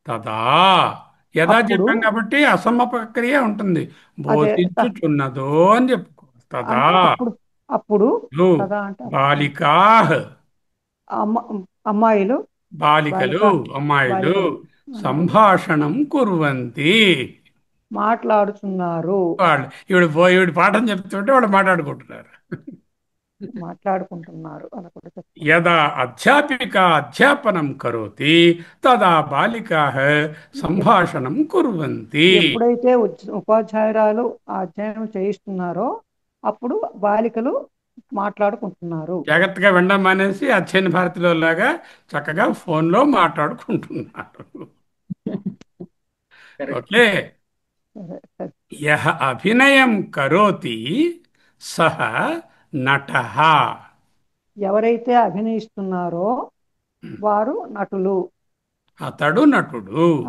తదా యదా చెప్పాం కాబట్టి అసమపక క్రియ ఉంటుంది. బోధించుచున్నదో అని చెప్పుకో. తదా అప్పుడు బాలికా అమ్మాయిలు అమ్మాయిలు సంభాషణం కుర్వంతి, మాట్లాడుతున్నారు. ఈవిడ పాఠం చెప్తుంటే వాళ్ళు మాట్లాడుకుంటున్నారు. యదా అధ్యాపిక అధ్యాపనం కరోతి తదా బాలికాః సంభాషణం కుర్వంతి. ఎప్పుడైతే ఉపాధ్యాయురాలు అధ్యయనం చేయిస్తున్నారో అప్పుడు బాలికలు మాట్లాడుకుంటున్నారు. జాగ్రత్తగా వినడం మానేసి అధ్యయన భారతిలో లాగా చక్కగా ఫోన్లో మాట్లాడుకుంటున్నారు. ఓకే. యః అభినయం కరోతి సహ నటః. ఎవరైతే అభినయిస్తున్నారో వారు నటులు. అతడు నటుడు.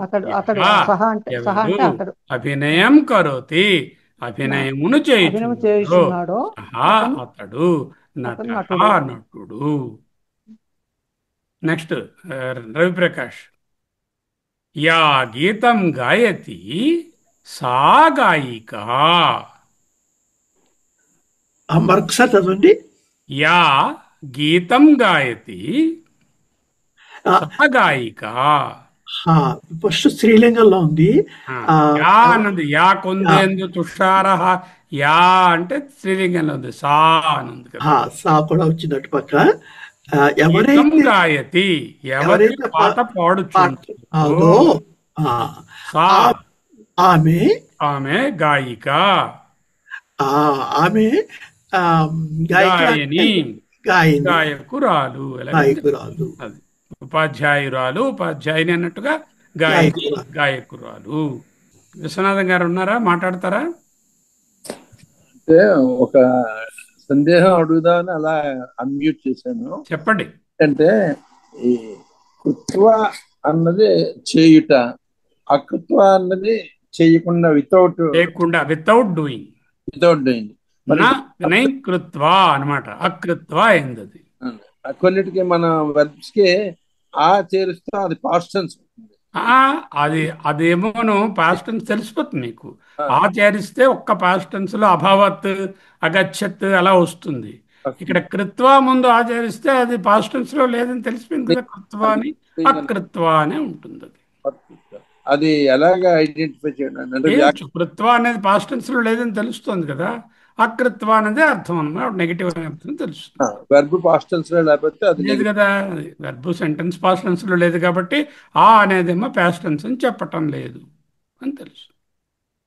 సహ అంటే అతడు అభినయం కరోతి, అభినయమును చేయుచున్నాడో అతడు నటుడు. నెక్స్ట్ రవిప్రకాష్. యా గీతం గాయతి సా గాయిక. మరొకసారి చదవండి. యా గీతం గాయతి సా గాయిక. ఫస్ట్ స్త్రీలింగంలో ఉంది. యా అన్నది యా కొందేందు తుషార. యా అంటే స్త్రీలింగంలో ఉంది. సా అన్నది కదా. సా కూడా వచ్చినట్టు పక్క. ఎవరైతే గాయతి, ఎవరైతే పాట పాడుచున్నదో ఆమె గాయిక. ఆమె గాయకురాలు. అది ఉపాధ్యాయురాలు, ఉపాధ్యాయుని అన్నట్టుగా గాయకురాలు. విశ్వనాథం గారు ఉన్నారా? మాట్లాడతారా? అంటే ఒక సందేహం అడుగుదామని అలా అన్మ్యూట్ చేశాను. చెప్పండి. అంటే ఈ కృత్వ అన్నది చేయుట, అకృత్వ అన్నది చేయకుండా వితౌట్ డూయింగ్ కృత్వా అనమాట. అకృత్వా అయింది అది. కొన్నిటికి మనం వెర్బ్స్ కి ఆ చేరుస్తా అది పాస్ట్ టెన్స్. అదేమోను పాస్ట్ టెన్స్ తెలిసిపోతుంది మీకు. ఆచరిస్తే ఒక్క పాస్ట్ టెన్స్ లో అభవత్, అగచ్చత్ అలా వస్తుంది. ఇక్కడ కృత్వా ముందు ఆచరిస్తే అది పాస్ట్ టెన్స్ లో లేదని తెలిసిపోయింది కదా. కృత్వా అని అకృత్వా అనే ఉంటుంది. అది ఎలాగా ఐడెంటిఫై చేయడం? కృత్వా అనేది పాస్ట్ టెన్స్ లో లేదని తెలుస్తుంది కదా. అకృత్వా అనేది అర్థం అన్నమాట, నెగిటివ్ అనే అర్థం తెలుస్తుంది. వెర్బ్ పాస్ట్ టెన్స్ లో లేకపోతే అది లేదు కదా. వెర్బ్ సెంటెన్స్ పాస్ట్ టెన్స్ లో లేదు కాబట్టి అనేదేమో పాస్ట్ టెన్స్ అని చెప్పటం లేదు అని తెలుసు.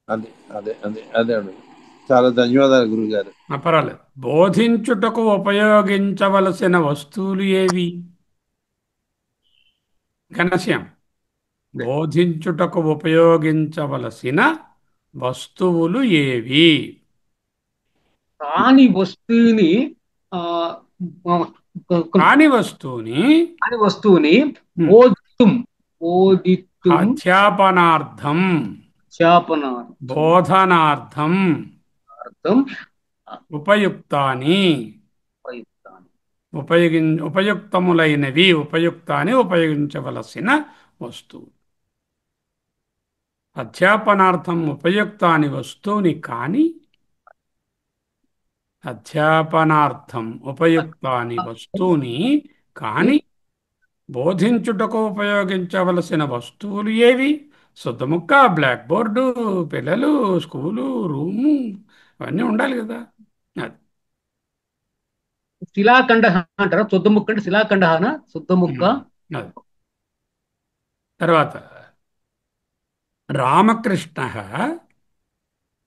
అదే అదే అదే అదే చాలా ధన్యవాదాలు గురువు గారు. పర్వాలేదు. బోధించుటకు ఉపయోగించవలసిన వస్తువులు ఏవి? ఘనశ్యాం. బోధించుటకు ఉపయోగించవలసిన వస్తువులు ఏవి? కాని వస్తువుని అధ్యాపనార్థం, బోధనార్థం ఉపయుక్తాని, ఉపయుక్తములైనవి, ఉపయుక్తాన్ని ఉపయోగించవలసిన వస్తువు. అధ్యాపనార్థం ఉపయుక్తాని వస్తువుని కాని, అధ్యాపనార్థం ఉపయుక్తాని వస్తువుని కాని బోధించుటకు ఉపయోగించవలసిన వస్తువులు ఏవి? శుద్ధముక్క, బ్లాక్ బోర్డు, పిల్లలు, స్కూలు, రూము అవన్నీ ఉండాలి కదా. అది శిలాఖండ అంటారా? శుద్ధముక్క అంటే శిలాఖండనా? శుద్ధముక్క. తర్వాత రామకృష్ణ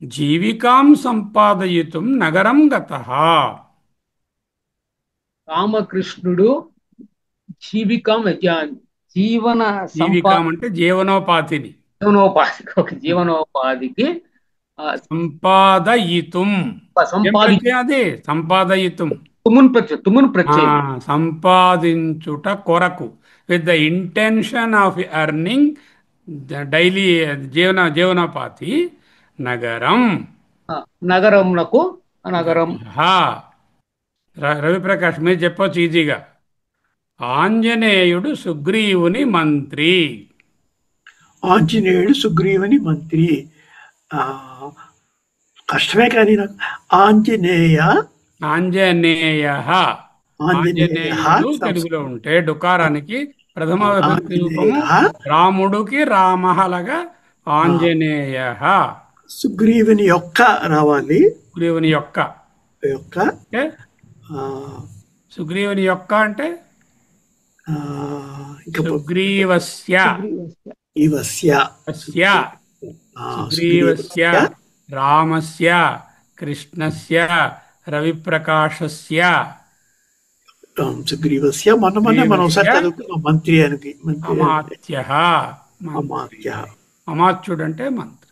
జీవికాం సంపాదయితుం నగరం గతః. రామకృష్ణుడు జీవికాం అంటే జీవనోపాధిని, జీవనోపాధికి సంపాదయితుం. అదే సంపాదయితుం, సంపాదించుట కొరకు, with the intention of earning daily జీవనోపాధి. నగరం, నగరంకు, నగరం. రవిప్రకాష్ మీరు చెప్పొచ్చు ఈజీగా. ఆంజనేయుడు సుగ్రీవుని మంత్రి. ఆంజనేయుడు సుగ్రీవుని మంత్రి. కష్టమే కానీ నాకు ఆంజనేయుడు తెలుగులో ఉంటే డుకారానికి ప్రథమ విభక్తి రూపము, రాముడికి రామహలగా ఆంజనేయ. సుగ్రీవుని యొక్క రావాలి. సుగ్రీవుని యొక్క సుగ్రీవుని యొక్క అంటే సుగ్రీవస్య, సుగ్రీవస్య, రామస్య, కృష్ణస్య, రవిప్రకాశస్య. సుగ్రీవస్య మనం మంత్రి అని. అమాత్యుడు అంటే మంత్రి.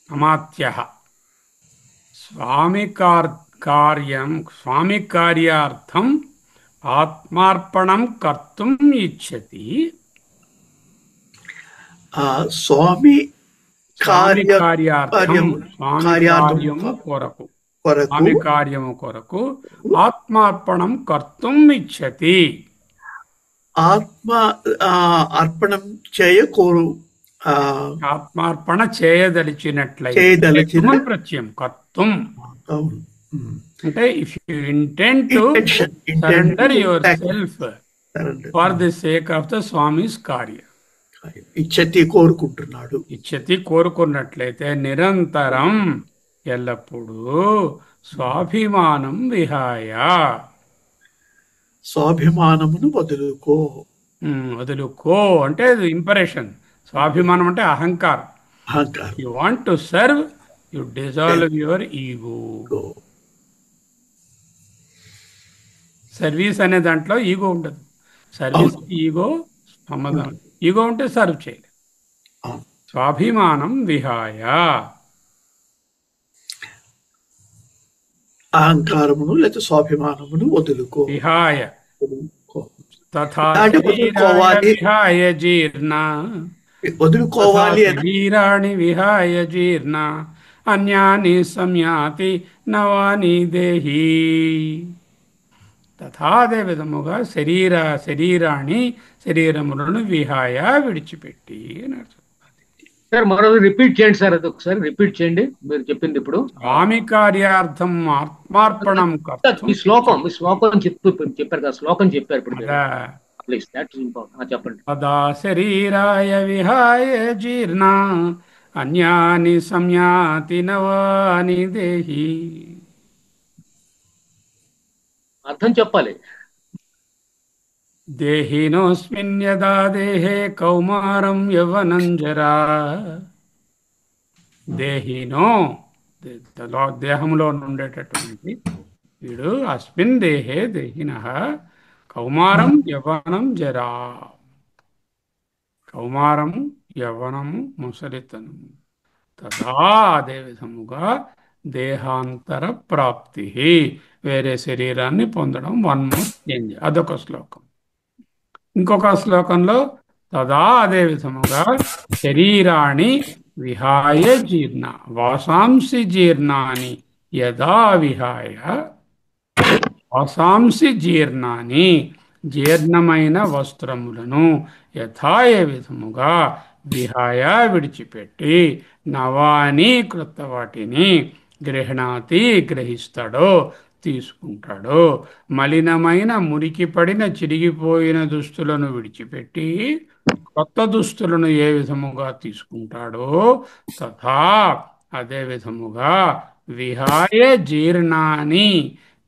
అమాత్య. స్వామి కార్యార్థం ఆత్మార్పణం కర్తుం ఇచ్చతి. స్వామి కార్యము కొరకు ఆత్మార్పణం కర్తుం ఇచ్చతి. ఆత్మ అర్పణం చేయకోరు, ఆత్మార్పణ చేయదలిచినట్లయితే ప్రత్యయం కర్తుం అంటే if you intend to surrender your self for the sake of the Swami's కార్య. ఇచ్చతి కోరుకుంటున్నాడు. ఇచ్చతి కోరుకున్నట్లయితే నిరంతరం ఎల్లప్పుడూ స్వాభిమానం విహాయ, స్వాభిమానమును వదులుకో. వదులుకో అంటే ఇంపరేషన్. స్వాభిమానం అంటే అహంకారం. You want to serve, you dissolve your ego. Service అనే దాంట్లో ఈగో ఉండదు. సర్వీస్ ఈగో సంబంధం. ఈగో ఉంటే సర్వ్ చేయలేదు. స్వాభిమానం విహాయ. అహంకారమును లేకపోతే స్వాభిమానమును వదులుకో. విహాయ వదులుకో. తథా అంటే శరీరాయ వదులుకోవాలి, విహాయ జీర్ణ. వదులుకోవాలి అని శరీరాణి విహాయ జీర్ణ అన్యాని సంయాతి నవాని దేహి. తథా అదే విధముగా శరీరాన్ని శరీరములను విహాయ విడిచిపెట్టి అని అర్థం. సార్ మరోది రిపీట్ చేయండి సార్, అది ఒకసారి రిపీట్ చేయండి మీరు చెప్పింది ఇప్పుడు. స్వామి కార్యార్థం ఆత్మార్పణం ఈ శ్లోకం చెప్పారు కదా, శ్లోకం చెప్పారు ఇప్పుడు మీరు. ప్లీజ్ దట్ ఇస్ ఇంపార్టెంట్, చెప్పండి. తదా శరీరాయ విహాయ జీర్ణ అన్యాని సంయాతి నవాని దేహి. అర్థం చెప్పాలి. దేహినోస్మిన్ యదా దేహే కౌమారం యవ్వనం జరా. దేహినో దేహంలో ఉండేటటువంటి వీడు అస్మిన్ దేహే దేహిన కౌమారం యవ్వనం జరా. కౌమారము యవ్వనము ముసలితనము. తదా అదే విధముగా దేహాంతర ప్రాప్తి, వేరే శరీరాన్ని పొందడం. వన్ మోర్ చేంజ్, అదొక శ్లోకం. ఇంకొక శ్లోకంలో తదా అదే విధముగా శరీరాణి విహాయ జీర్ణ వాసాంసి జీర్ణాని యదా విహాయ. వాసాంసి జీర్ణాని జీర్ణమైన వస్త్రములను యథా ఏ విధముగా విహాయ విడిచిపెట్టి నవాని క్రొత్త వాటిని గృహణాతి గ్రహిస్తాడో తీసుకుంటాడో. మలినమైన మురికి పడిన చిరిగిపోయిన దుస్తులను విడిచిపెట్టి కొత్త దుస్తులను ఏ విధముగా తీసుకుంటాడో తథా అదే విధముగా విహాయ జీర్ణాని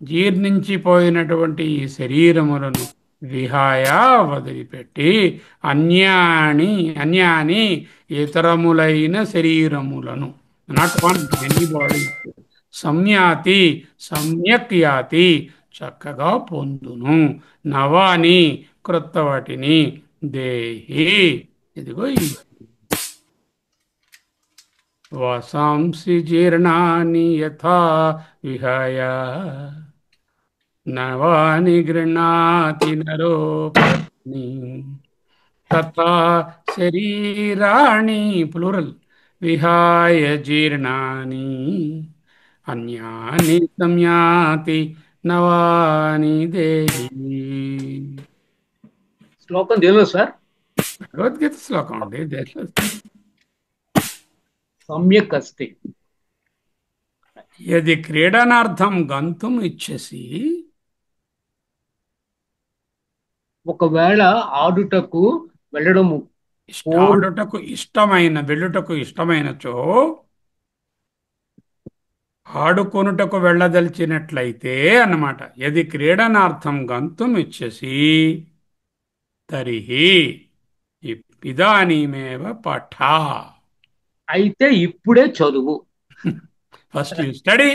జీర్ణించిపోయినటువంటి ఈ శరీరములను విహాయ వదిలిపెట్టి అన్యాని ఇతరములైన శరీరములను, నాట్ వన్ మెనీ బాడీ, సంయాతి సమ్యక్ యాతి చక్కగా పొందును. నవాని క్రొత్త వాటిని దేహి ఇదిగో ఈ వాసాంసి జీర్ణాని యథా విహాయ నవాని గృహ్ణాతి నరోపని. తథా శరీరాణి ప్లూరల్ విహాయ జీర్ణాని అన్యాని సంయాతి నవాని దేహి. శ్లోకం దేనిలో సార్? భగవద్గీత శ్లోకం అండి. దేశం సమ్యక్ అస్తి. యది క్రీడనార్థం గంతుం ఇచ్చేసి, ఒకవేళ ఆడుటకు వెళ్ళడము ఆడుటకు ఇష్టమైన వెళ్ళుటకు ఇష్టమైనచో ఆడుకొనుటకు వెళ్ళదలిచినట్లయితే అన్నమాట. యది క్రీడనార్థం గంతుం ఇచ్చేసి తరిహి ఇదానీమేవ పఠ. అయితే ఇప్పుడే చదువు. First you study,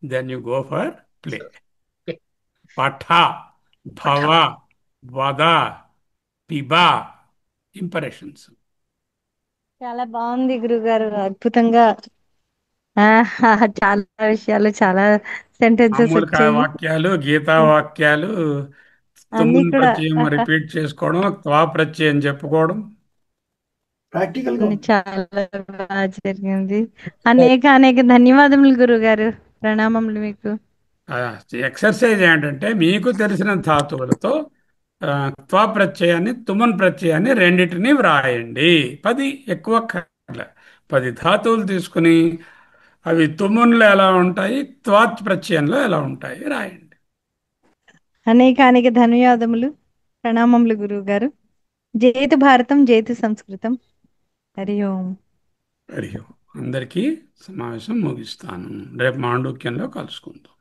then you go for play. పఠ, భవ, వద, పిబ ఇంపరేషన్స్. చాలా బాగుంది గురుగారు, అద్భుతంగా. చాలా విషయాలు, చాలా సెంటెన్సెస్ మామూలుగా వచ్చాయి. వాక్యాలు, గీతా వాక్యాలు, అన్ని తుమ్మున్ కూడా ప్రత్యయం రిపీట్ చేసుకోవడం, త్వా ప్రత్యయం చెప్పుకోవడం. ప్రాక్టికల్ గా అన్ని చాలా బాగా జరిగింది. అనేక అనేక ధన్యవాదములు గురుగారు, ప్రణామములు మీకు. ఎక్సర్సైజ్ ఏంటంటే మీకు తెలిసిన ధాతువులతో త్వా ప్రత్యయాన్ని తుమన్ ప్రత్యయాన్ని రెండింటినీ వ్రాయండి. 10 ఎక్కువ 10 ధాతువులు తీసుకుని అవి తుమున్లో ఎలా ఉంటాయి, త్వాత్ ప్రత్యయంలో ఎలా ఉంటాయి రాయండి. అనేక అనేక ధన్యవాదములు, ప్రణామములు గురువుగారు. జయతు భారతం, జయతు సంస్కృతం. హరి ఓం. హరి ఓం. అందరికీ సమావేశం ముగిస్తాను. రేపు మాండూక్యంలో కలుసుకుందాం.